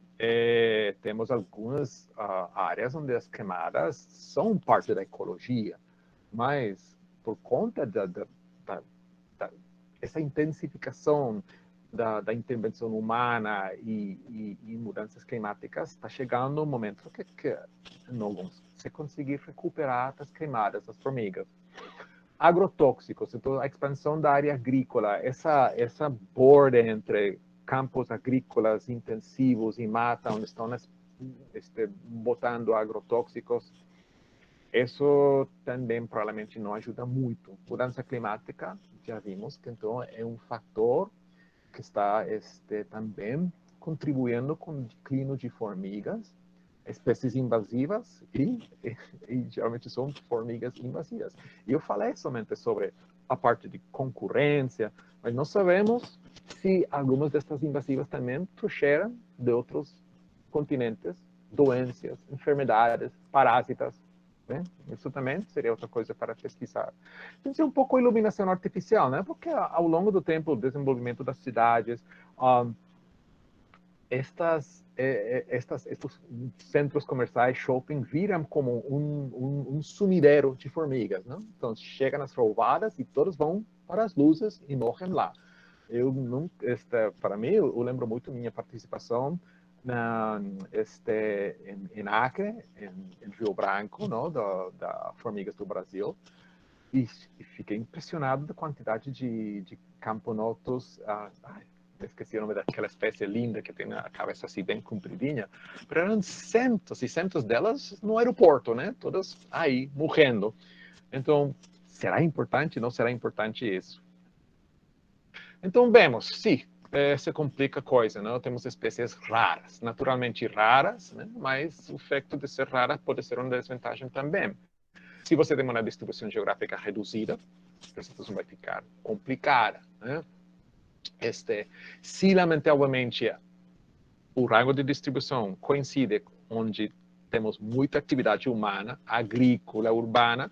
temos algumas áreas onde as queimadas são parte da ecologia, mas por conta dessa intensificação da intervenção humana e mudanças climáticas, está chegando um momento que não vamos se conseguir recuperar as queimadas das formigas. Agrotóxicos, então a expansão da área agrícola, essa borda entre campos agrícolas intensivos e mata, onde estão botando agrotóxicos, isso também provavelmente não ajuda muito. Mudança climática, já vimos que então é um fator que está também contribuindo com o declínio de formigas, espécies invasivas e geralmente são formigas invasivas. E eu falei somente sobre a parte de concorrência, mas nós sabemos se algumas dessas invasivas também trouxeram de outros continentes doenças, enfermidades, parásitas, né? Isso também seria outra coisa para pesquisar. Tem que ser um pouco iluminação artificial, né? Porque ao longo do tempo, o desenvolvimento das cidades, estes centros comerciais, shopping, viram como um sumidero de formigas, né? Então, chegam as roubadas e todos vão para as luzes e morrem lá. Para mim, eu lembro muito minha participação em Acre, em Rio Branco, não? Da Formigas do Brasil, e fiquei impressionado da quantidade de camponotos. Esqueci o nome daquela espécie linda que tem a cabeça assim bem compridinha, mas eram centos e centos delas no aeroporto, né? Todas aí morrendo. Então, será importante? Não será importante isso? Então, vemos, sim, se complica a coisa, não? Temos espécies raras, naturalmente raras, né? Mas o fato de ser rara pode ser uma desvantagem também. Se você tem uma distribuição geográfica reduzida, a situação vai ficar complicada, né? Se lamentavelmente o rango de distribuição coincide onde temos muita atividade humana, agrícola, urbana,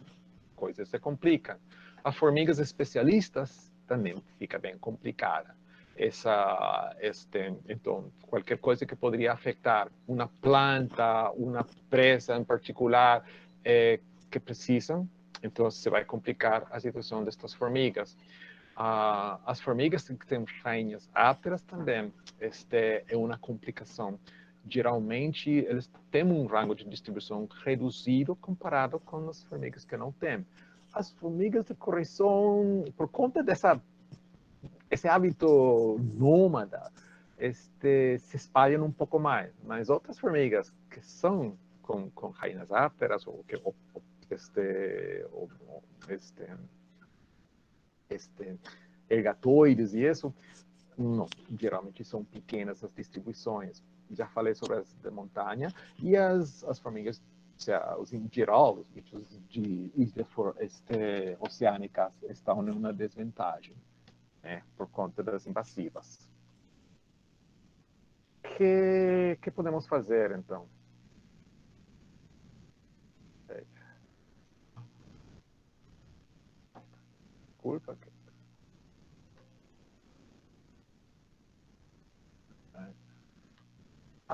coisas se complicam. As formigas especialistas também fica bem complicada. Então, qualquer coisa que poderia afetar uma planta, uma presa em particular que precisam, então se vai complicar a situação destas formigas. As formigas que têm rainhas ápteras também é uma complicação. Geralmente, eles têm um rango de distribuição reduzido comparado com as formigas que não têm. As formigas de correção, por conta esse hábito nômada, se espalham um pouco mais. Mas outras formigas que são com rainhas ápteras ou ergatoides e isso, não, geralmente são pequenas as distribuições. Já falei sobre as de montanha e as formigas, em geral, os bichos de ilhas oceânicas estão em uma desvantagem, né, por conta das invasivas. Que podemos fazer, então?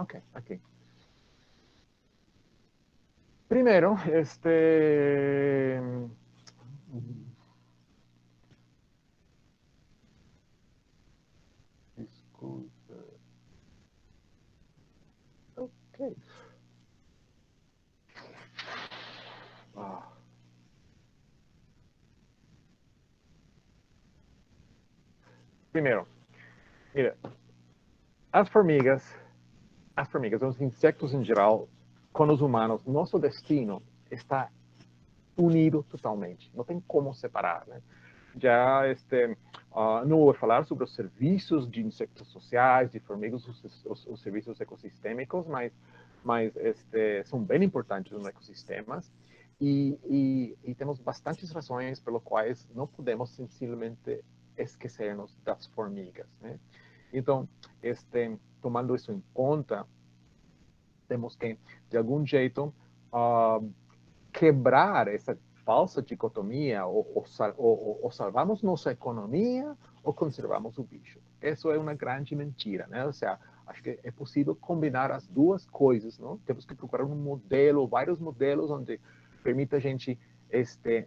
Ok, aqui. Primeiro, desculpa. Ok. Ah. Primeiro, mira, as formigas, os insectos em geral, com os humanos, nosso destino está unido totalmente. Não tem como separar, né? Já não vou falar sobre os serviços de insectos sociais, de formigas, os serviços ecossistêmicos, mas são bem importantes nos ecossistemas e temos bastantes razões pelas quais não podemos simplesmente esquecermos das formigas, né? Então, tomando isso em conta, temos que, de algum jeito, quebrar essa falsa dicotomia, ou salvamos nossa economia ou conservamos o bicho. Isso é uma grande mentira, né? Ou seja, acho que é possível combinar as duas coisas, não? Temos que procurar um modelo, vários modelos onde permita a gente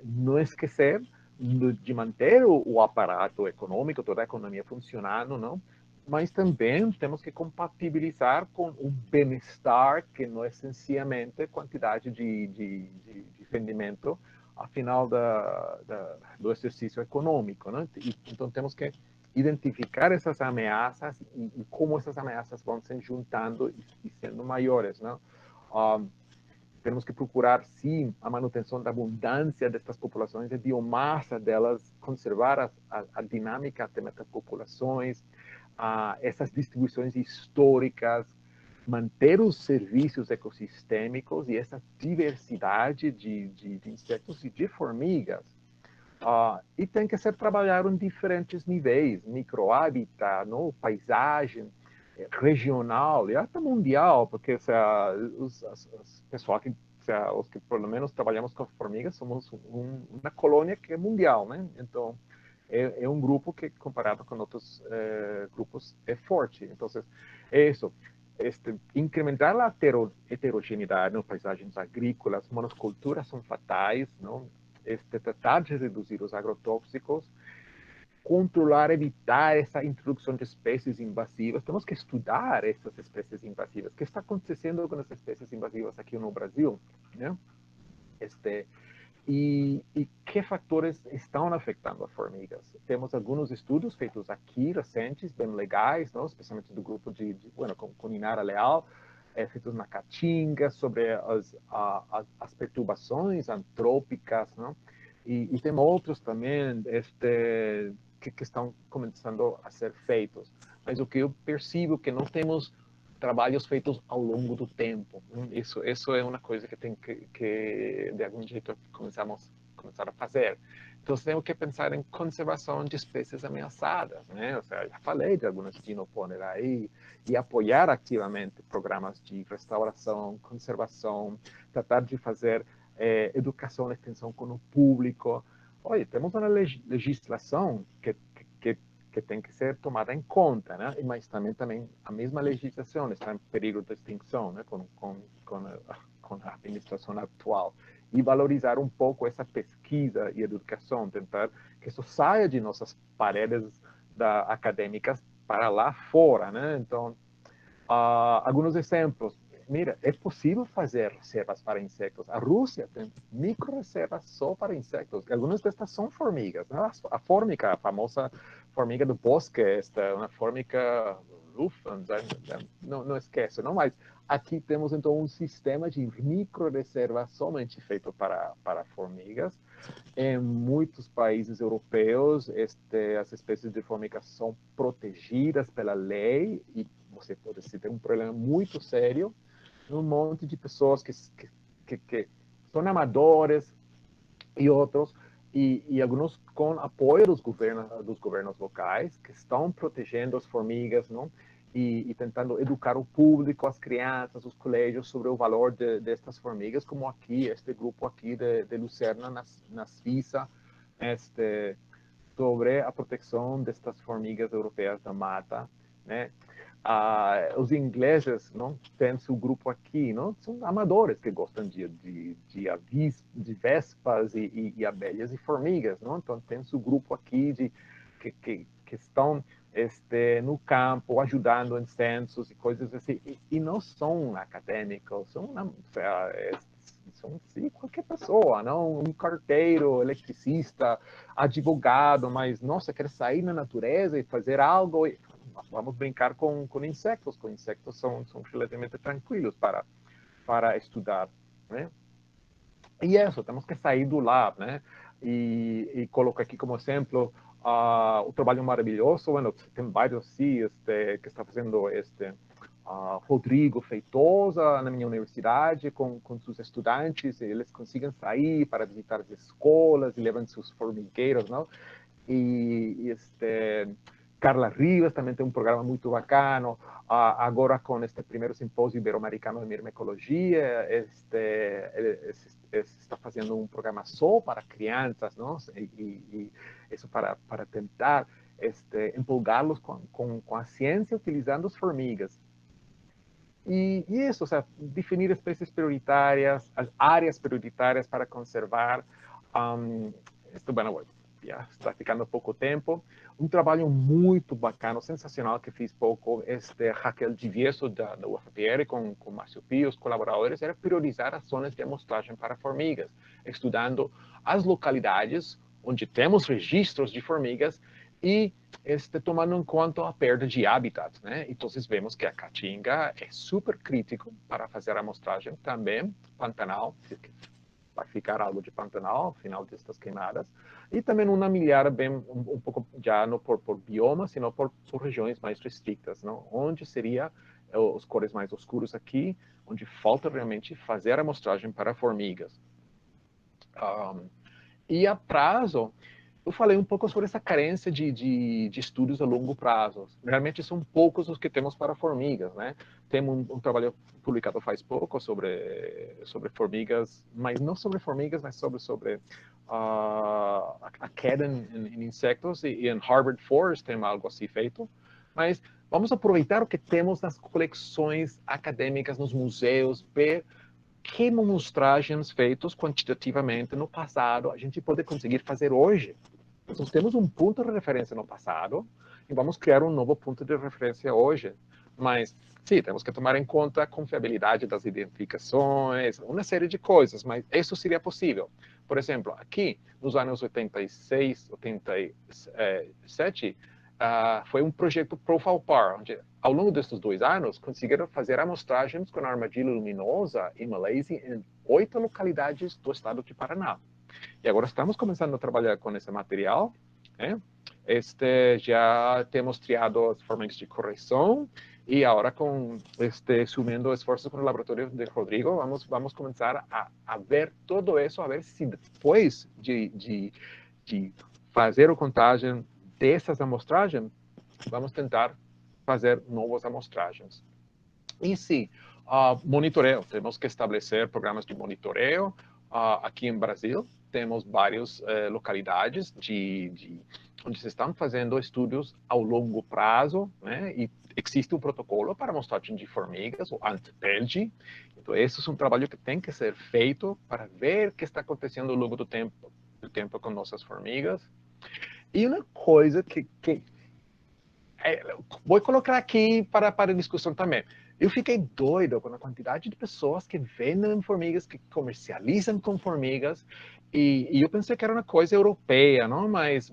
não esquecer de manter o aparato econômico, toda a economia funcionando, não? Mas também temos que compatibilizar com o bem-estar, que não é essencialmente quantidade de rendimento, afinal do exercício econômico, né? Então temos que identificar essas ameaças e como essas ameaças vão se juntando e sendo maiores, né? Temos que procurar, sim, a manutenção da abundância destas populações de biomassa delas, conservar a dinâmica das populações, essas distribuições históricas, manter os serviços ecossistêmicos e essa diversidade de insetos e de formigas. E tem que ser trabalhado em diferentes níveis, microhábitat, paisagem, regional e até mundial, porque os pessoal que os que pelo menos trabalhamos com formigas somos uma colônia que é mundial, né? Então é um grupo que comparado com outros grupos é forte. Então é isso. Incrementar a heterogeneidade nas paisagens agrícolas, monoculturas são fatais, não? Tratar de reduzir os agrotóxicos, controlar, evitar essa introdução de espécies invasivas. Temos que estudar essas espécies invasivas. O que está acontecendo com as espécies invasivas aqui no Brasil, né? E que fatores estão afetando as formigas? Temos alguns estudos feitos aqui, recentes, bem legais, não? Especialmente do grupo com Inara Leal, feitos na Caatinga, sobre as perturbações antrópicas, não? E tem outros também que estão começando a ser feitos. Mas o que eu percebo é que não temos trabalhos feitos ao longo do tempo. Isso é uma coisa que tem que de algum jeito, começar a fazer. Então, temos que pensar em conservação de espécies ameaçadas, né? Ou seja, já falei de algumas dinoponer aí, e apoiar ativamente programas de restauração, conservação, tratar de fazer educação e extensão com o público. Olha, temos uma legislação que tem que ser tomada em conta, né? Mas também a mesma legislação está em perigo de extinção, né? Com a administração atual. E valorizar um pouco essa pesquisa e educação, tentar que isso saia de nossas paredes acadêmicas para lá fora, né? Então, alguns exemplos. Mira, é possível fazer reservas para insetos. A Rússia tem micro-reservas só para insetos. Algumas destas são formigas. Né? A formiga, a famosa formiga do bosque, uma formiga rufans, não esqueço, não? Mas aqui temos, então, um sistema de micro-reservas somente feito para formigas. Em muitos países europeus, as espécies de formigas são protegidas pela lei e você pode ter um problema muito sério um monte de pessoas que são amadores e outros, e alguns com apoio dos governos locais, que estão protegendo as formigas, não? E tentando educar o público, as crianças, os colégios, sobre o valor destas formigas, como aqui, este grupo aqui de Lucerna, na Suíça, sobre a proteção destas formigas europeias da mata, né? os ingleses, não, têm seu grupo aqui, não, são amadores que gostam de vespas e abelhas e formigas, não, então tem seu grupo aqui que estão no campo ajudando em censos e coisas assim, e não são acadêmicos, são sim, qualquer pessoa, não, um carteiro, eletricista, advogado, mas nossa, quer sair na natureza e fazer algo. Vamos brincar com insetos. Com insetos são relativamente tranquilos para estudar, né? E isso, temos que sair do lab, né? E coloco aqui como exemplo o trabalho maravilhoso. Bueno, tem vários sim, que está fazendo Rodrigo Feitosa na minha universidade com seus estudantes. Eles conseguem sair para visitar as escolas e levam seus formigueiros, não? E Carla Rivas também tem um programa muito bacana. Agora com este primeiro simpósio ibero-americano de myrmecologia, está fazendo um programa só para crianças, não? E isso para tentar empolgá-los com a ciência utilizando as formigas. E isso, ou seja, definir espécies prioritárias, as áreas prioritárias para conservar. Bueno, já está ficando pouco tempo. Um trabalho muito bacana, sensacional, que fiz pouco, Raquel Divieso, da UFPR, com Márcio Pio, os colaboradores, era priorizar as zonas de amostragem para formigas, estudando as localidades onde temos registros de formigas e tomando em conta a perda de habitat, né? Então, vemos que a Caatinga é super crítico para fazer a amostragem, também Pantanal, vai ficar algo de Pantanal ao final destas queimadas, e também uma milhar bem um pouco já não por bioma, sino por regiões mais restritas, não? Onde seria os cores mais escuros aqui, onde falta realmente fazer a amostragem para formigas. E a prazo, eu falei um pouco sobre essa carência de estudos a longo prazo. Realmente são poucos os que temos para formigas, né? Temos um trabalho publicado faz pouco sobre formigas, mas não sobre formigas, mas sobre a queda em insectos, e em Harvard Forest tem algo assim feito. Mas vamos aproveitar o que temos nas coleções acadêmicas, nos museus, ver que amostragens feitos quantitativamente no passado a gente pode conseguir fazer hoje. Então, temos um ponto de referência no passado e vamos criar um novo ponto de referência hoje. Mas, sim, temos que tomar em conta a confiabilidade das identificações, uma série de coisas, mas isso seria possível. Por exemplo, aqui, nos anos 86, 87, foi um projeto Profalpar, onde, ao longo desses 2 anos, conseguiram fazer amostragens com armadilha luminosa em Malásia em 8 localidades do estado de Paraná. E agora estamos começando a trabalhar com esse material, né? Já temos triado as formas de correção e agora subindo esforços com o laboratório de Rodrigo, vamos começar a ver tudo isso, a ver se depois de fazer a contagem dessas amostragens, vamos tentar fazer novas amostragens. E sim, monitoreo, temos que estabelecer programas de monitoreo. Aqui em Brasil, temos várias localidades onde se estão fazendo estudos ao longo prazo, né? E existe um protocolo para amostragem de formigas, o ANTPELG. Então, esse é um trabalho que tem que ser feito para ver o que está acontecendo ao longo do tempo com nossas formigas. E uma coisa que vou colocar aqui para discussão também. Eu fiquei doido com a quantidade de pessoas que vendem formigas, que comercializam com formigas, e eu pensei que era uma coisa europeia, não? Mas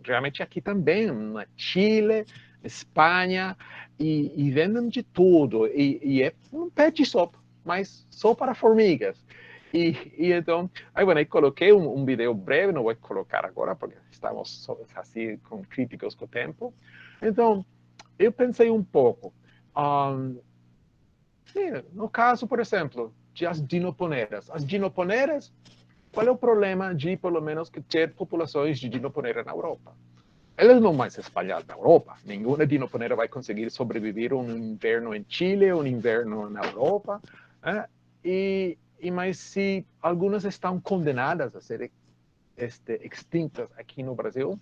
realmente aqui também, na Chile, Espanha, e vendem de tudo. E é um pet shop, mas só para formigas. E então, aí coloquei um vídeo breve, não vou colocar agora, porque estamos assim com críticos com o tempo. Então, eu pensei um pouco. No caso, por exemplo, de as dinoponeras. As dinoponeras, qual é o problema de, pelo menos, ter populações de dinoponera na Europa? Elas não vão se espalhar na Europa. Nenhuma dinoponera vai conseguir sobreviver um inverno em Chile, um inverno na Europa. Né? Mas se algumas estão condenadas a ser extintas aqui no Brasil,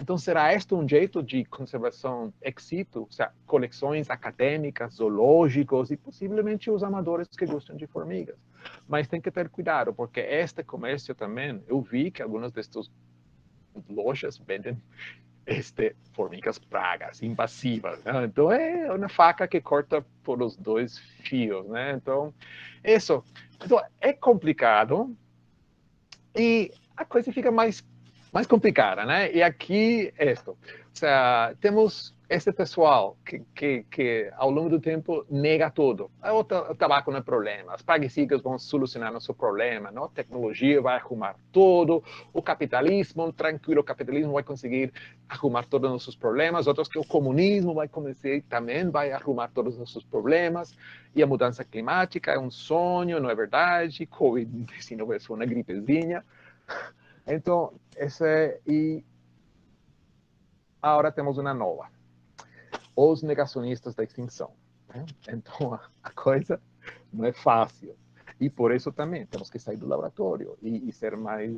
Então, será este um jeito de conservação ex situ, ou seja, coleções acadêmicas, zoológicos e possivelmente os amadores que gostam de formigas. Mas tem que ter cuidado, porque este comércio também, eu vi que algumas destas lojas vendem formigas pragas, invasivas, né? Então, é uma faca que corta por os dois fios, né? Então, isso. Então, é complicado e a coisa fica mais complicada, né? E aqui, ou seja, temos esse pessoal que ao longo do tempo nega tudo. O tabaco não é problema, as praguicidas vão solucionar nosso problema, não? A tecnologia vai arrumar tudo, o capitalismo, tranquilo, o capitalismo vai conseguir arrumar todos os nossos problemas, outros que o comunismo vai conseguir, também vai arrumar todos os nossos problemas, e a mudança climática é um sonho, não é verdade? Covid-19 é só uma gripezinha. Então, e agora temos uma nova. Os negacionistas da extinção. Né? Então, a coisa não é fácil. E por isso também temos que sair do laboratório e ser mais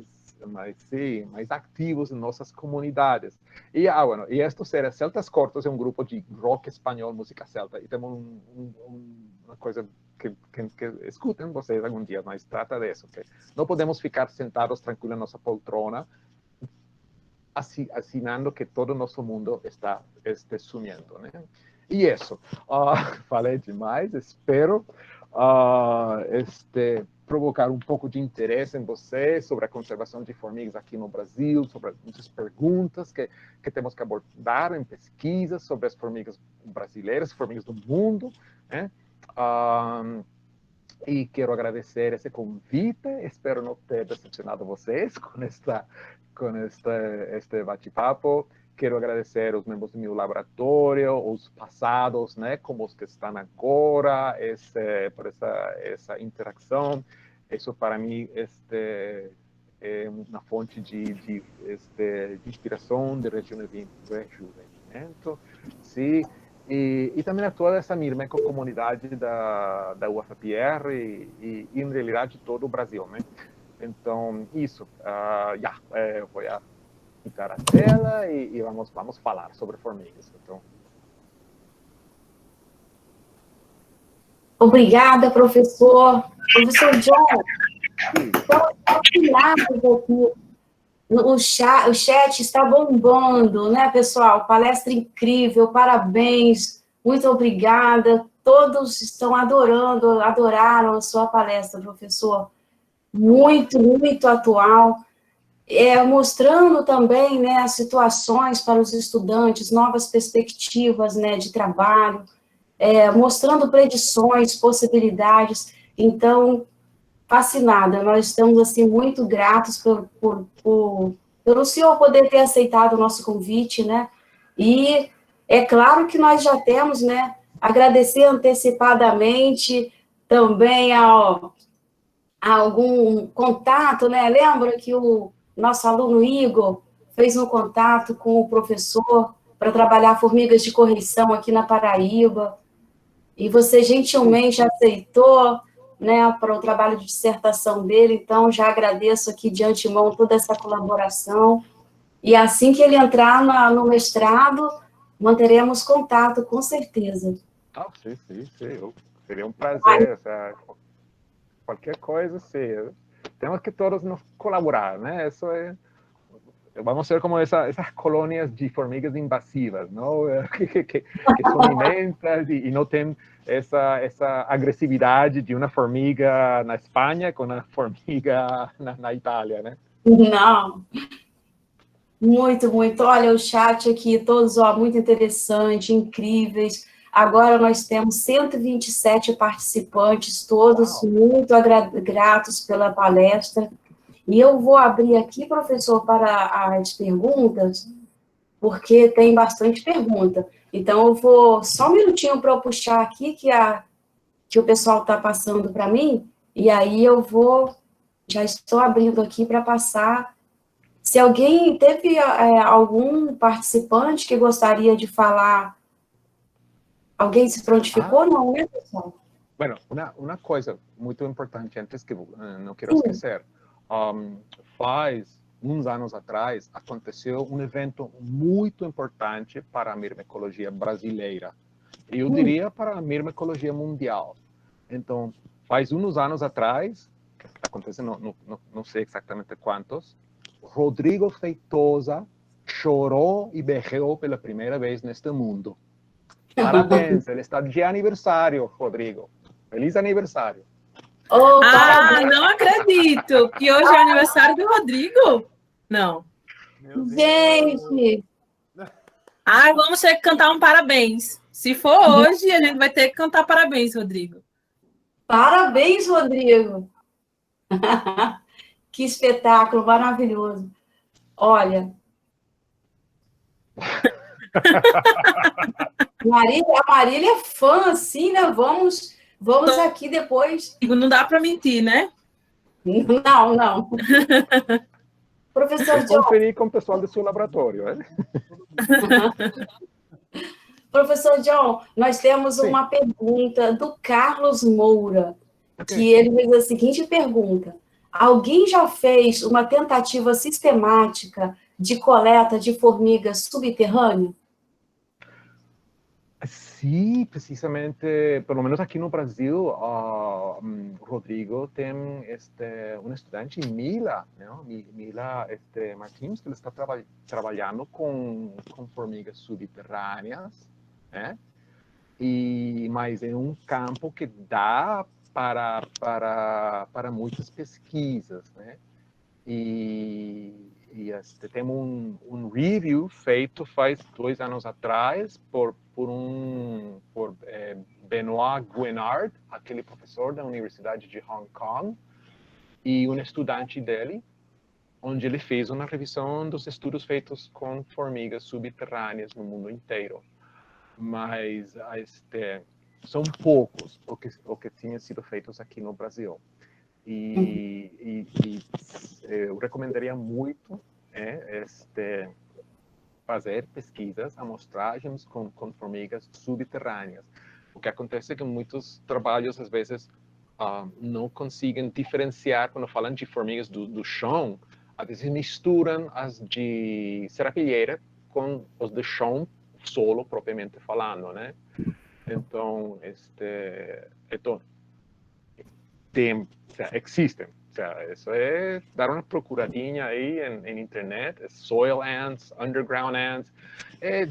ativos em nossas comunidades. E estes seres celtas cortos é um grupo de rock espanhol, música celta. E temos uma coisa que escutem vocês algum dia, mas trata disso. Que não podemos ficar sentados tranquilos na nossa poltrona, assinando que todo o nosso mundo está sumindo, né? E isso, falei demais, espero provocar um pouco de interesse em vocês sobre a conservação de formigas aqui no Brasil, sobre muitas perguntas que temos que abordar em pesquisas sobre as formigas brasileiras, formigas do mundo, né? E quero agradecer esse convite, espero não ter decepcionado vocês com este bate-papo. Quero agradecer os membros do meu laboratório, os passados, né, como os que estão agora, por essa interação. Isso para mim é uma fonte de inspiração, de rejuvenamento. Sim. E também a toda essa minha comunidade da UFPR e em realidade todo o Brasil, né? Então, isso. Eu vou quitar a tela e vamos falar sobre formigas. Então. Obrigada, professor. Professor John, estamos fascinados aqui. O chat está bombando, né, pessoal? Palestra incrível, parabéns, muito obrigada. Todos estão adoraram a sua palestra, professor. Muito, muito atual. Mostrando também, né, as situações para os estudantes, novas perspectivas, né, de trabalho, mostrando predições, possibilidades. Então, fascinada, nós estamos, assim, muito gratos pelo senhor poder ter aceitado o nosso convite, né, e é claro que nós já temos, né, agradecer antecipadamente também a algum contato, né, lembra que o nosso aluno Igor fez um contato com o professor para trabalhar formigas de correição aqui na Paraíba, e você gentilmente aceitou, né, para o trabalho de dissertação dele, então já agradeço aqui de antemão toda essa colaboração, e assim que ele entrar no mestrado, manteremos contato, com certeza. Sim, seria um prazer, qualquer coisa, sim. Temos que todos nos colaborar, né? Isso vamos ser como essas colônias de formigas invasivas, não? Que são imensas e não tem essa agressividade de uma formiga na Espanha com uma formiga na Itália, né? Não. Muito, muito. Olha, o chat aqui, todos, muito interessante, incríveis. Agora nós temos 127 participantes, todos muito gratos pela palestra. E eu vou abrir aqui, professor, para as perguntas, porque tem bastante pergunta. Então, eu vou só um minutinho para eu puxar aqui, que o pessoal está passando para mim, e aí já estou abrindo aqui para passar. Se alguém teve algum participante que gostaria de falar, alguém se prontificou? Não, né, pessoal? Bueno, uma coisa muito importante, antes que não quero esquecer, faz uns anos atrás, aconteceu um evento muito importante para a mirmecologia brasileira. Eu diria para a mirmecologia mundial. Então, faz uns anos atrás, que aconteceu, não sei exatamente quantos, Rodrigo Feitosa chorou e berrou pela primeira vez neste mundo. Parabéns, ele está de aniversário, Rodrigo. Feliz aniversário. Não acredito que hoje é aniversário do Rodrigo. Não. Gente! Vamos ter que cantar um parabéns. Se for hoje, a gente vai ter que cantar parabéns, Rodrigo. Parabéns, Rodrigo! Que espetáculo maravilhoso. Olha. A Marília é fã, assim, né? Vamos aqui depois. Não dá para mentir, né? Não. Professor John. Conferir com o pessoal do seu laboratório, né? Professor John, nós temos uma pergunta do Carlos Moura, que ele fez a seguinte pergunta: alguém já fez uma tentativa sistemática de coleta de formigas subterrâneas? Sim, precisamente, pelo menos aqui no Brasil, Rodrigo tem um estudante, Mila, né? Mila Martins, que ele está trabalhando com formigas subterrâneas, né? Mas é um campo que dá para muitas pesquisas, né? Tem um review feito faz 2 anos atrás por Benoit Guénard, aquele professor da Universidade de Hong Kong, e um estudante dele, onde ele fez uma revisão dos estudos feitos com formigas subterrâneas no mundo inteiro. Mas são poucos o que tinha sido feitos aqui no Brasil. Eu recomendaria muito fazer pesquisas, amostragens com formigas subterrâneas. O que acontece é que muitos trabalhos, às vezes, não conseguem diferenciar, quando falam de formigas do chão, às vezes misturam as de serapilheira com os de chão, solo, propriamente falando, né? Então, existem. Isso é dar uma procuradinha aí em internet, soil ants, underground ants.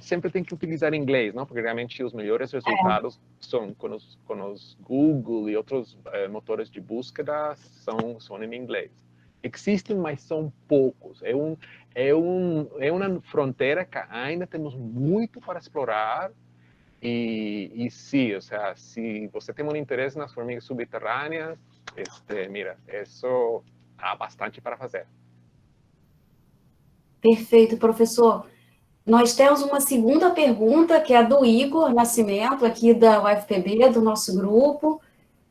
Sempre tem que utilizar inglês, não? Porque realmente os melhores resultados são com os Google e outros motores de búsqueda são em inglês. Existem, mas são poucos. É uma fronteira que ainda temos muito para explorar. E sim, se você tem um interesse nas formigas subterrâneas, mira, isso há bastante para fazer. Perfeito, professor. Nós temos uma segunda pergunta, que é do Igor Nascimento, aqui da UFPB, do nosso grupo,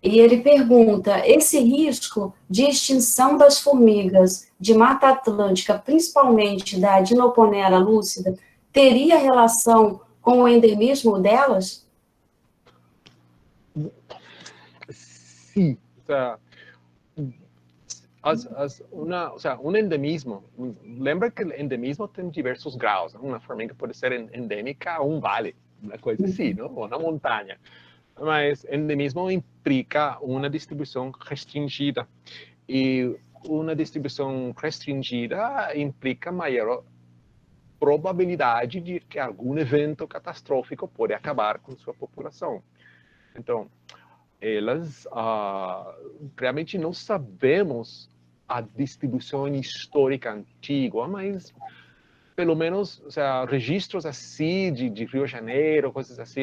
e ele pergunta: esse risco de extinção das formigas de Mata Atlântica, principalmente da Dinoponera lúcida, teria relação com o endemismo delas? Sim. Um endemismo, lembra que o endemismo tem diversos graus. Uma formiga pode ser endêmica a um vale, uma coisa assim, não? Ou na montanha. Mas endemismo implica uma distribuição restringida. E uma distribuição restringida implica maior probabilidade de que algum evento catastrófico pode acabar com sua população. Então, elas realmente não sabemos a distribuição histórica antiga, mas pelo menos registros assim de Rio de Janeiro, coisas assim,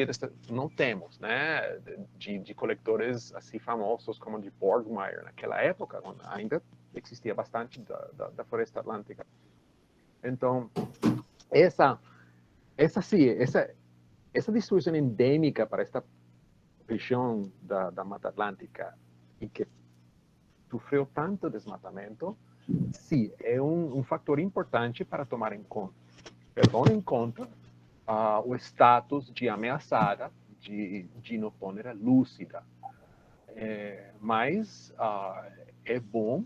não temos, né? De coletores assim famosos como de Borgmeier naquela época, quando ainda existia bastante da floresta atlântica. Então, essa distribuição endêmica para esta região da Mata Atlântica e que sofreu tanto desmatamento, sim, é um fator importante para tomar em conta. Levando em conta o status de ameaçada de Dinoponera lúcida. Mas é bom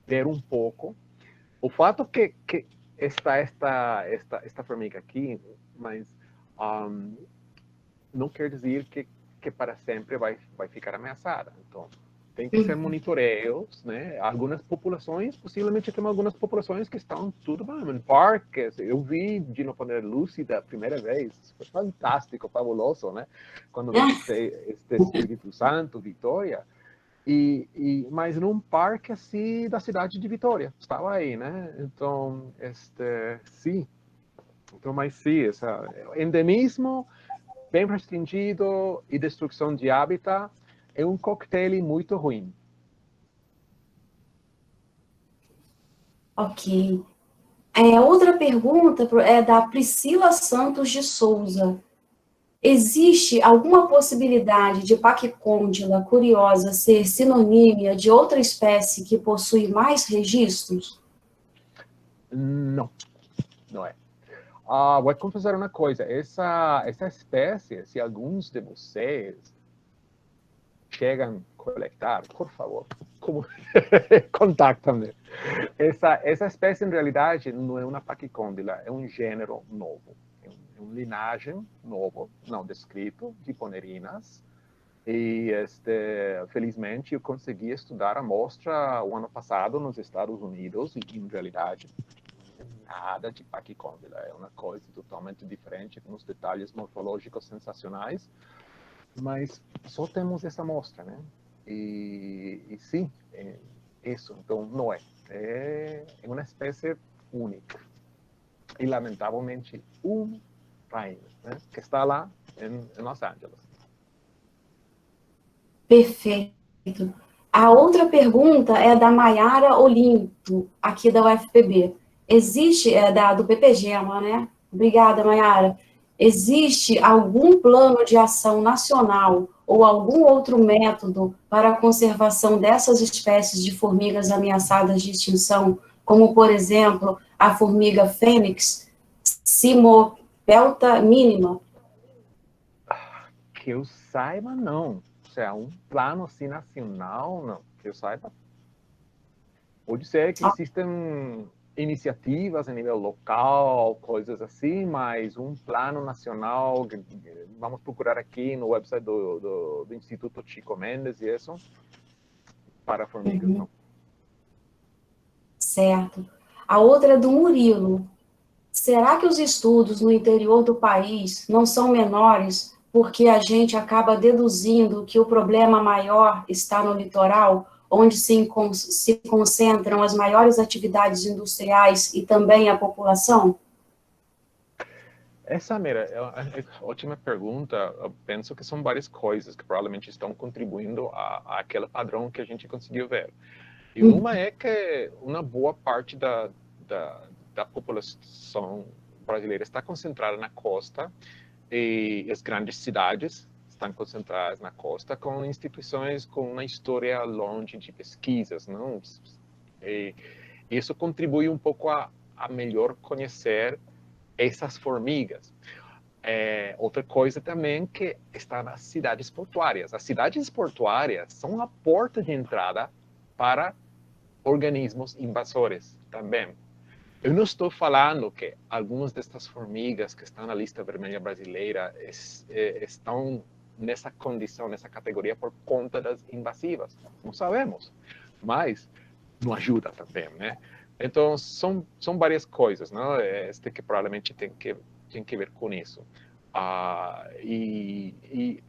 ver um pouco o fato que está esta formiga aqui, mas não quer dizer que para sempre vai ficar ameaçada. Então, tem que ser monitoreios, né? Algumas populações, possivelmente tem algumas populações que estão tudo bem, em parques. Eu vi de uma maneira lúcida a primeira vez, foi fantástico, fabuloso, né? Quando visitei este Espírito Santo, Vitória, mas num parque assim da cidade de Vitória, estava aí, né? Então, sim. Então, mas sim, endemismo bem restringido e destruição de hábitat é um coquetel muito ruim. Ok. Outra pergunta é da Priscila Santos de Souza. Existe alguma possibilidade de Paquicôndila curiosa ser sinonímia de outra espécie que possui mais registros? Não, não é. Vou confessar uma coisa, essa espécie, se alguns de vocês chegam a coletar, por favor, contactam-me. Essa espécie, em realidade, não é uma Paquicôndila, é um gênero novo, é uma linhagem novo, não descrito, de ponerinas. E, felizmente, eu consegui estudar a amostra o ano passado nos Estados Unidos, e, em realidade, nada de Paquicôndila, é uma coisa totalmente diferente, com uns detalhes morfológicos sensacionais, mas só temos essa amostra, né? E sim, é isso. Então, não é. É uma espécie única. E, lamentavelmente, país, né? Que está lá em Los Angeles. Perfeito. A outra pergunta é da Maiara Olinto, aqui da UFPB. Existe, do PPGEMA, né? Obrigada, Maiara. Existe algum plano de ação nacional ou algum outro método para a conservação dessas espécies de formigas ameaçadas de extinção, como, por exemplo, a formiga fênix, Cimopelta mínima? Que eu saiba, não. Ou seja, um plano assim nacional, não. Que eu saiba. Pode ser que existem iniciativas a nível local, coisas assim, mas um plano nacional, vamos procurar aqui no website do Instituto Chico Mendes e isso, para formigas, não. Certo. A outra é do Murilo. Será que os estudos no interior do país não são menores porque a gente acaba deduzindo que o problema maior está no litoral, onde se concentram as maiores atividades industriais e também a população? Essa, Mira, é uma ótima pergunta. Eu penso que são várias coisas que provavelmente estão contribuindo àquele padrão que a gente conseguiu ver. E uma é que uma boa parte da população brasileira está concentrada na costa e as grandes cidades estão concentradas na costa com instituições com uma história longa de pesquisas, não? E isso contribui um pouco a melhor conhecer essas formigas. Outra coisa também que está nas cidades portuárias. As cidades portuárias são a porta de entrada para organismos invasores também. Eu não estou falando que algumas dessas formigas que estão na lista vermelha brasileira estão nessa condição, nessa categoria por conta das invasivas. Não sabemos, mas não ajuda também, né? Então, são várias coisas, não? Que provavelmente tem que ver com isso. E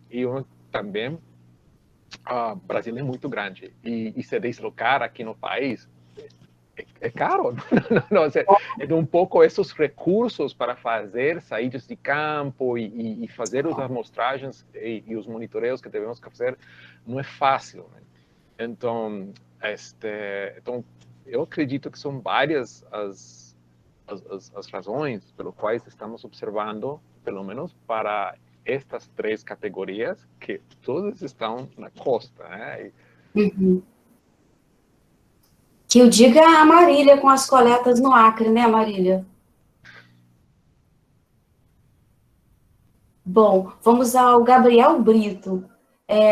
também, o Brasil é muito grande. E se deslocar aqui no país é caro. Não, é um pouco esses recursos para fazer saídas de campo e fazer as amostragens e os monitoreios que devemos fazer não é fácil, né? Então, eu acredito que são várias as razões pelas quais estamos observando, pelo menos para estas três categorias, que todas estão na costa, né? Que eu diga a Marília com as coletas no Acre, né, Marília? Bom, vamos ao Gabriel Brito.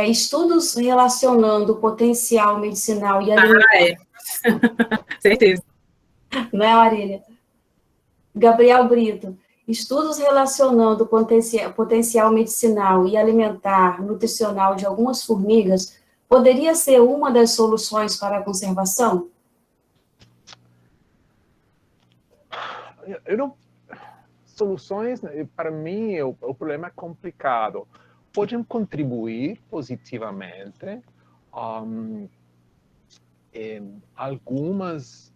Estudos relacionando o potencial medicinal e alimentar. Certeza. Não é, Marília? Gabriel Brito. Estudos relacionando o potencial medicinal e alimentar, nutricional de algumas formigas poderia ser uma das soluções para a conservação? Eu não... Soluções, para mim, o problema é complicado. Podem contribuir positivamente. Algumas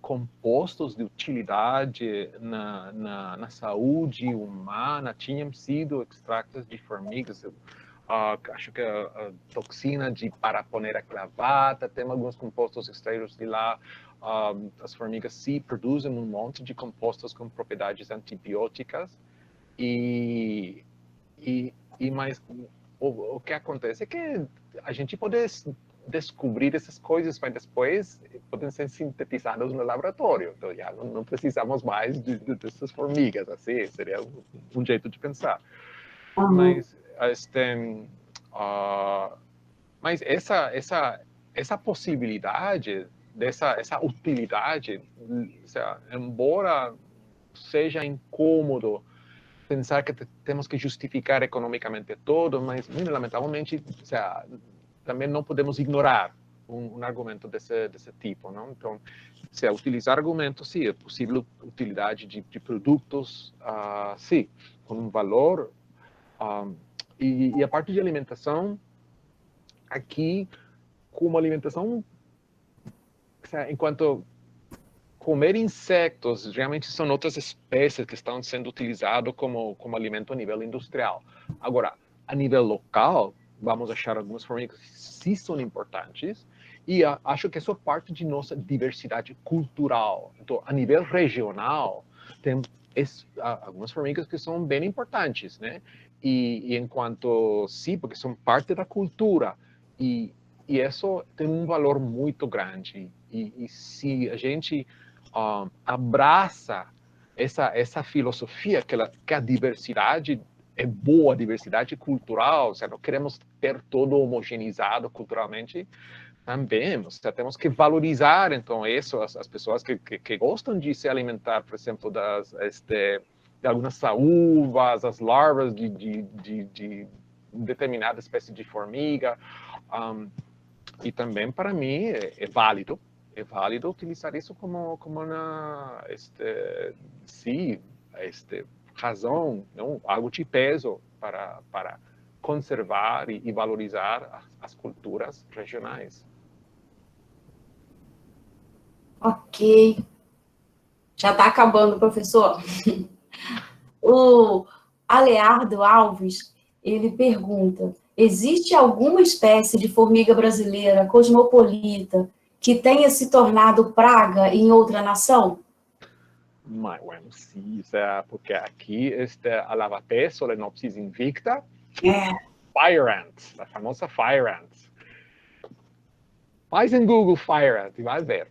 compostos de utilidade na saúde humana tinham sido extratos de formigas. Acho que a toxina de paraponera clavata, tem alguns compostos extraídos de lá. As formigas sim produzem um monte de compostos com propriedades antibióticas mas o que acontece é que a gente pode descobrir essas coisas, mas depois podem ser sintetizadas no laboratório. Então já não precisamos mais dessas formigas, assim, seria um jeito de pensar. Mas mas essa possibilidade essa utilidade, embora seja incômodo pensar que temos que justificar economicamente todo, mas lamentavelmente, também não podemos ignorar um argumento desse tipo, não? Então, utilizar argumentos, sim, é possível utilidade de produtos, sim, com um valor. E a parte de alimentação, aqui, como alimentação, enquanto comer insetos, realmente são outras espécies que estão sendo utilizadas como alimento a nível industrial. Agora, a nível local, vamos achar algumas formigas que sim são importantes, e acho que isso é parte de nossa diversidade cultural. Então, a nível regional, tem algumas formigas que são bem importantes, né? E enquanto, sim, porque são parte da cultura, e isso tem um valor muito grande. E se a gente abraça essa filosofia que a diversidade é boa, a diversidade cultural, não queremos ter todo homogeneizado culturalmente, também temos que valorizar, então, isso, as pessoas que gostam de se alimentar, por exemplo, de algumas saúvas, as larvas de determinada espécie de formiga, e também, para mim, é válido utilizar isso como razão, não? Algo de peso para conservar e valorizar as culturas regionais. Ok. Já está acabando, professor. O Aleardo Alves, ele pergunta, existe alguma espécie de formiga brasileira cosmopolita que tenha se tornado praga em outra nação? Mas, bueno, sim, porque aqui a lavaté Solenopsis invicta, Fire Ant, a famosa Fire Ant. Faz em Google Fire Ant e vai ver.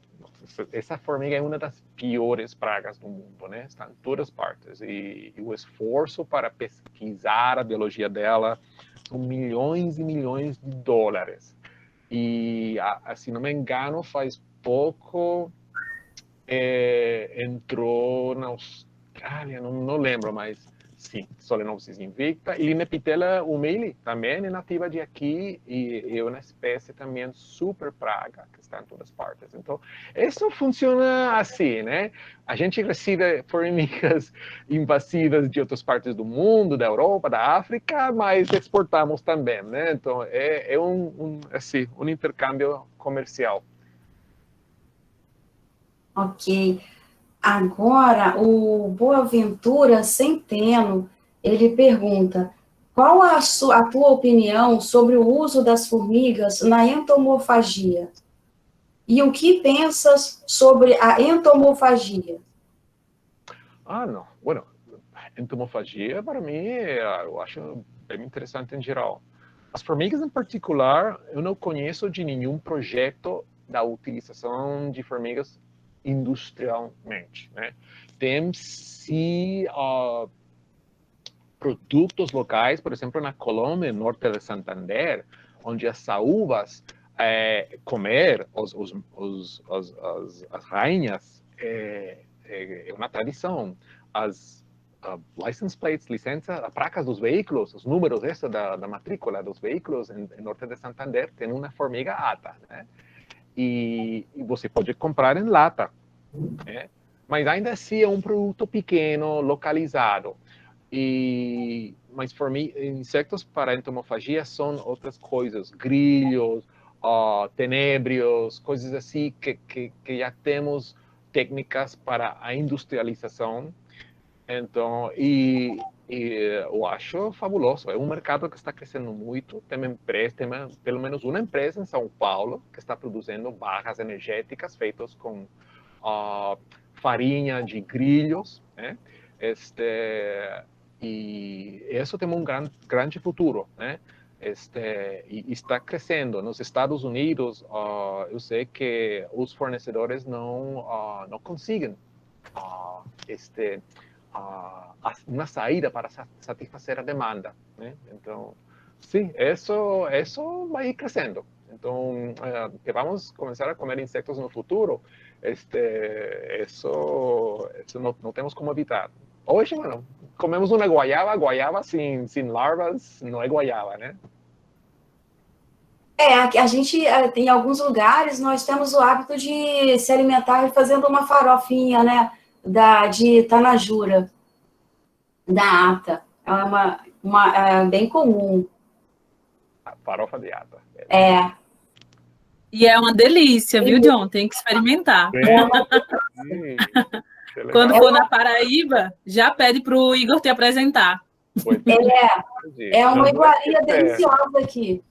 Essa formiga é uma das piores pragas do mundo, né? Está em todas partes. E o esforço para pesquisar a biologia dela são milhões e milhões de dólares. E, se não me engano, faz pouco entrou na Austrália, não lembro, mas sim, Solenopsis invicta. E Linepitela humili também é nativa de aqui e é uma espécie também super praga que está em todas partes. Então, isso funciona assim, né? A gente recebe formigas invasivas de outras partes do mundo, da Europa, da África, mas exportamos também, né? Então, é um intercâmbio comercial. Ok. Agora, o Boaventura Centeno, ele pergunta, qual a tua opinião sobre o uso das formigas na entomofagia? E o que pensas sobre a entomofagia? Não. Bueno, entomofagia, para mim, eu acho bem interessante em geral. As formigas, em particular, eu não conheço de nenhum projeto da utilização de formigas industrialmente, né? Tem, sim, produtos locais, por exemplo, na Colômbia, norte de Santander, onde as saúvas comer as rainhas é uma tradição. As license plates, placas dos veículos, os números da matrícula dos veículos em norte de Santander tem uma formiga ata, né? E você pode comprar em lata, né? Mas ainda assim é um produto pequeno, localizado. Mas insetos para entomofagia são outras coisas, grilhos, tenébrios, coisas assim que já temos técnicas para a industrialização. Então, eu acho fabuloso. É um mercado que está crescendo muito. Tem pelo menos uma empresa em São Paulo que está produzindo barras energéticas feitas com farinha de grilhos, né? E isso tem um grande futuro, né? E está crescendo. Nos Estados Unidos, eu sei que os fornecedores não conseguem uma saída para satisfazer a demanda, né? Então, sim, isso vai ir crescendo. Então, que vamos começar a comer insetos no futuro, isso não temos como evitar. Hoje, bueno, comemos uma guaiaba sem larvas não é guaiaba, né? A gente, em alguns lugares, nós temos o hábito de se alimentar fazendo uma farofinha, né? De tanajura, da ata. É bem comum. A farofa de ata. E é uma delícia, viu, John? Tem que experimentar. Quando for na Paraíba, já pede para o Igor te apresentar. É uma iguaria deliciosa aqui.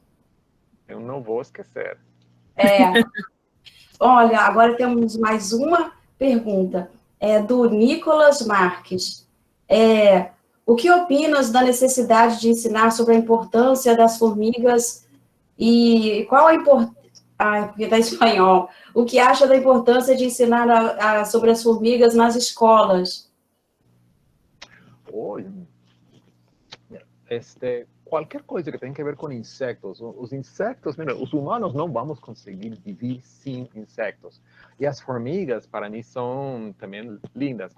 Eu não vou esquecer. Olha, agora temos mais uma pergunta. Do Nicolas Marques. O que opinas da necessidade de ensinar sobre a importância das formigas e qual a importância... porque está em espanhol. O que acha da importância de ensinar sobre as formigas nas escolas? Qualquer coisa que tenha a ver com insetos. Os insetos, os humanos não vamos conseguir viver sem insetos. E as formigas, para mim, são também lindas.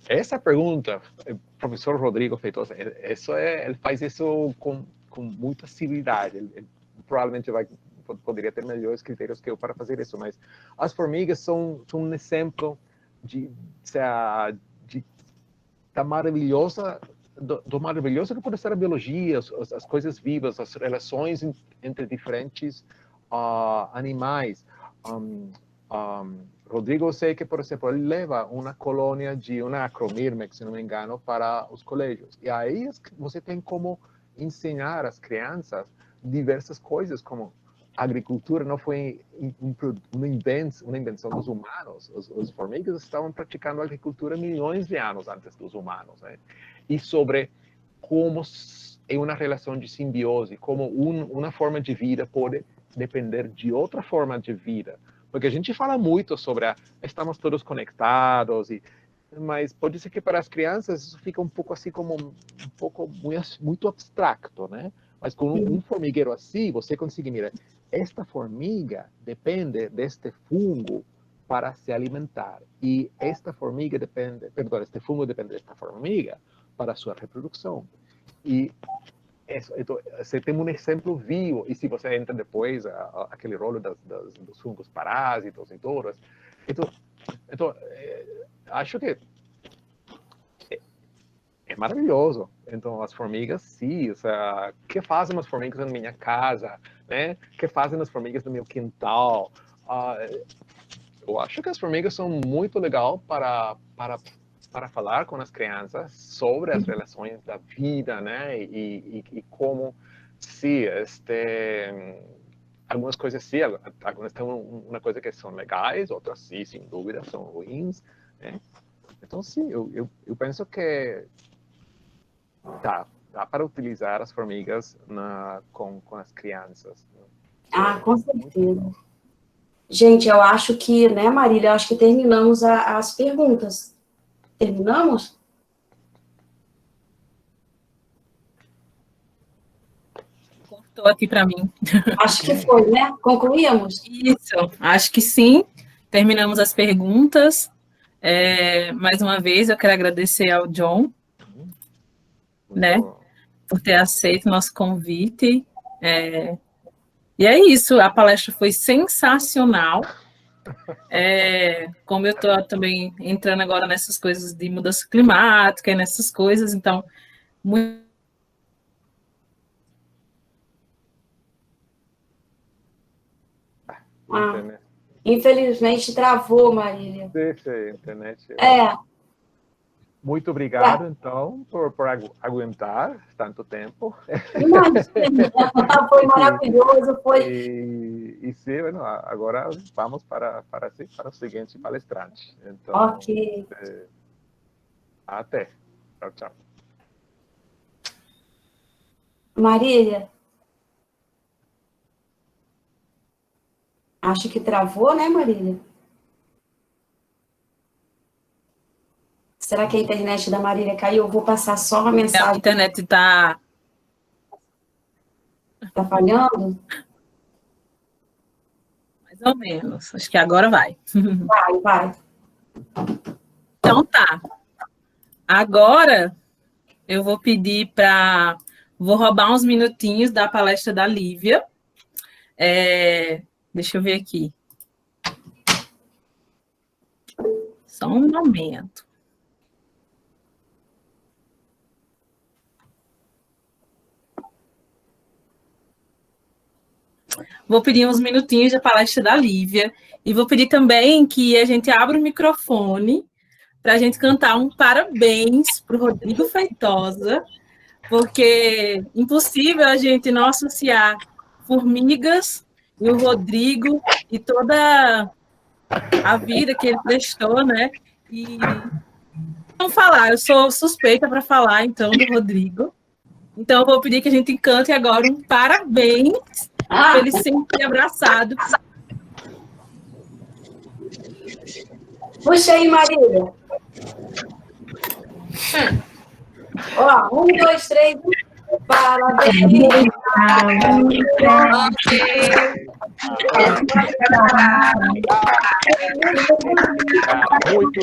Essa pergunta, o professor Rodrigo Feitosa, ele faz isso com muita civilidade. Ele provavelmente poderia ter melhores critérios que eu para fazer isso, mas as formigas são um exemplo da maravilhosa do maravilhoso que pode ser a biologia, as coisas vivas, as relações entre diferentes animais. Rodrigo, eu sei que, por exemplo, ele leva uma colônia de uma acromyrmex, se não me engano, para os colégios. E aí você tem como ensinar às crianças diversas coisas, como a agricultura não foi uma invenção dos humanos. Os formigas estavam praticando agricultura milhões de anos antes dos humanos, né? E sobre como é uma relação de simbiose, como uma forma de vida pode depender de outra forma de vida. Porque a gente fala muito sobre estamos todos conectados, mas pode ser que para as crianças isso fica um pouco assim como muito abstrato, né? Mas com um formigueiro assim, você consegue mirar, esta formiga depende deste fungo para se alimentar. E este fungo depende desta formiga para sua reprodução. E então, você tem um exemplo vivo. E se você entra depois aquele rolo dos fungos parásitos e tudo, então acho que é maravilhoso. Então, as formigas, sim. O que fazem as formigas na minha casa, né? O que fazem as formigas no meu quintal? Eu acho que as formigas são muito legais para falar com as crianças sobre as relações da vida, né? E como se algumas coisas sim, algumas têm uma coisa que são legais, outras sim, sem dúvida, são ruins, né? Então, sim, eu penso que dá para utilizar as formigas com as crianças. Com certeza. Gente, eu acho que, né, Marília, eu acho que terminamos as perguntas. Terminamos? Cortou aqui para mim. Acho que foi, né? Concluímos? Isso, acho que sim. terminamos as perguntas. Mais uma vez, eu quero agradecer ao John, né, por ter aceito o nosso convite. E é isso, a palestra foi sensacional. Como eu estou também entrando agora nessas coisas de mudança climática e nessas coisas, então, muito... Infelizmente travou, Marília. Deixa a internet. Muito obrigado, então, por aguentar tanto tempo. Imagina, foi maravilhoso. E sim, bueno, agora vamos para o seguinte palestrante. Então, ok. Até. Tchau, tchau. Marília. Acho que travou, né, Marília? Será que a internet da Marília caiu? Eu vou passar só uma mensagem. A internet está... Está falhando? Mais ou menos. Acho que agora vai. Vai. Então tá. Agora eu vou pedir para... Vou roubar uns minutinhos da palestra da Lívia. Deixa eu ver aqui. Só um momento. Vou pedir uns minutinhos da palestra da Lívia e vou pedir também que a gente abra o microfone para a gente cantar um parabéns para o Rodrigo Feitosa, porque é impossível a gente não associar formigas e o Rodrigo e toda a vida que ele prestou, né? E vamos falar, eu sou suspeita para falar, então, do Rodrigo. Então, eu vou pedir que a gente cante agora um parabéns para ele se sentir abraçado. Puxa aí, Marília. 1, 2, 3. Parabéns. Muito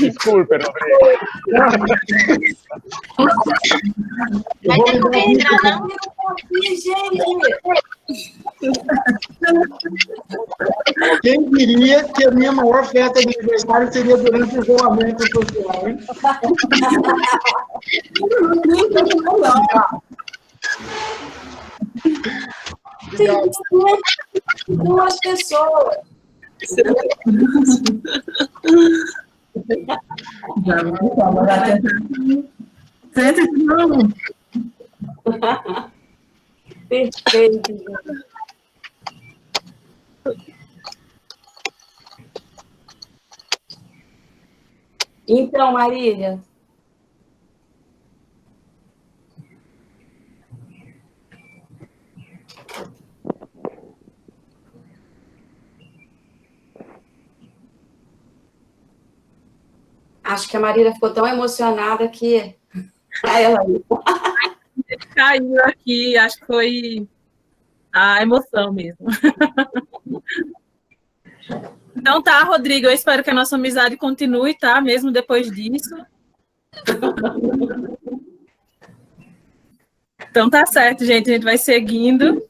Desculpe, Vai ter como entrar, não? Gente! Quem diria que a minha maior festa de aniversário seria durante o isolamento social, hein? Duas pessoas. Perfeito. Então, Marília. Acho que a Marília ficou tão emocionada que... ela caiu aqui, acho que foi a emoção mesmo. Então tá, Rodrigo, eu espero que a nossa amizade continue, tá? Mesmo depois disso. Então tá certo, gente, a gente vai seguindo.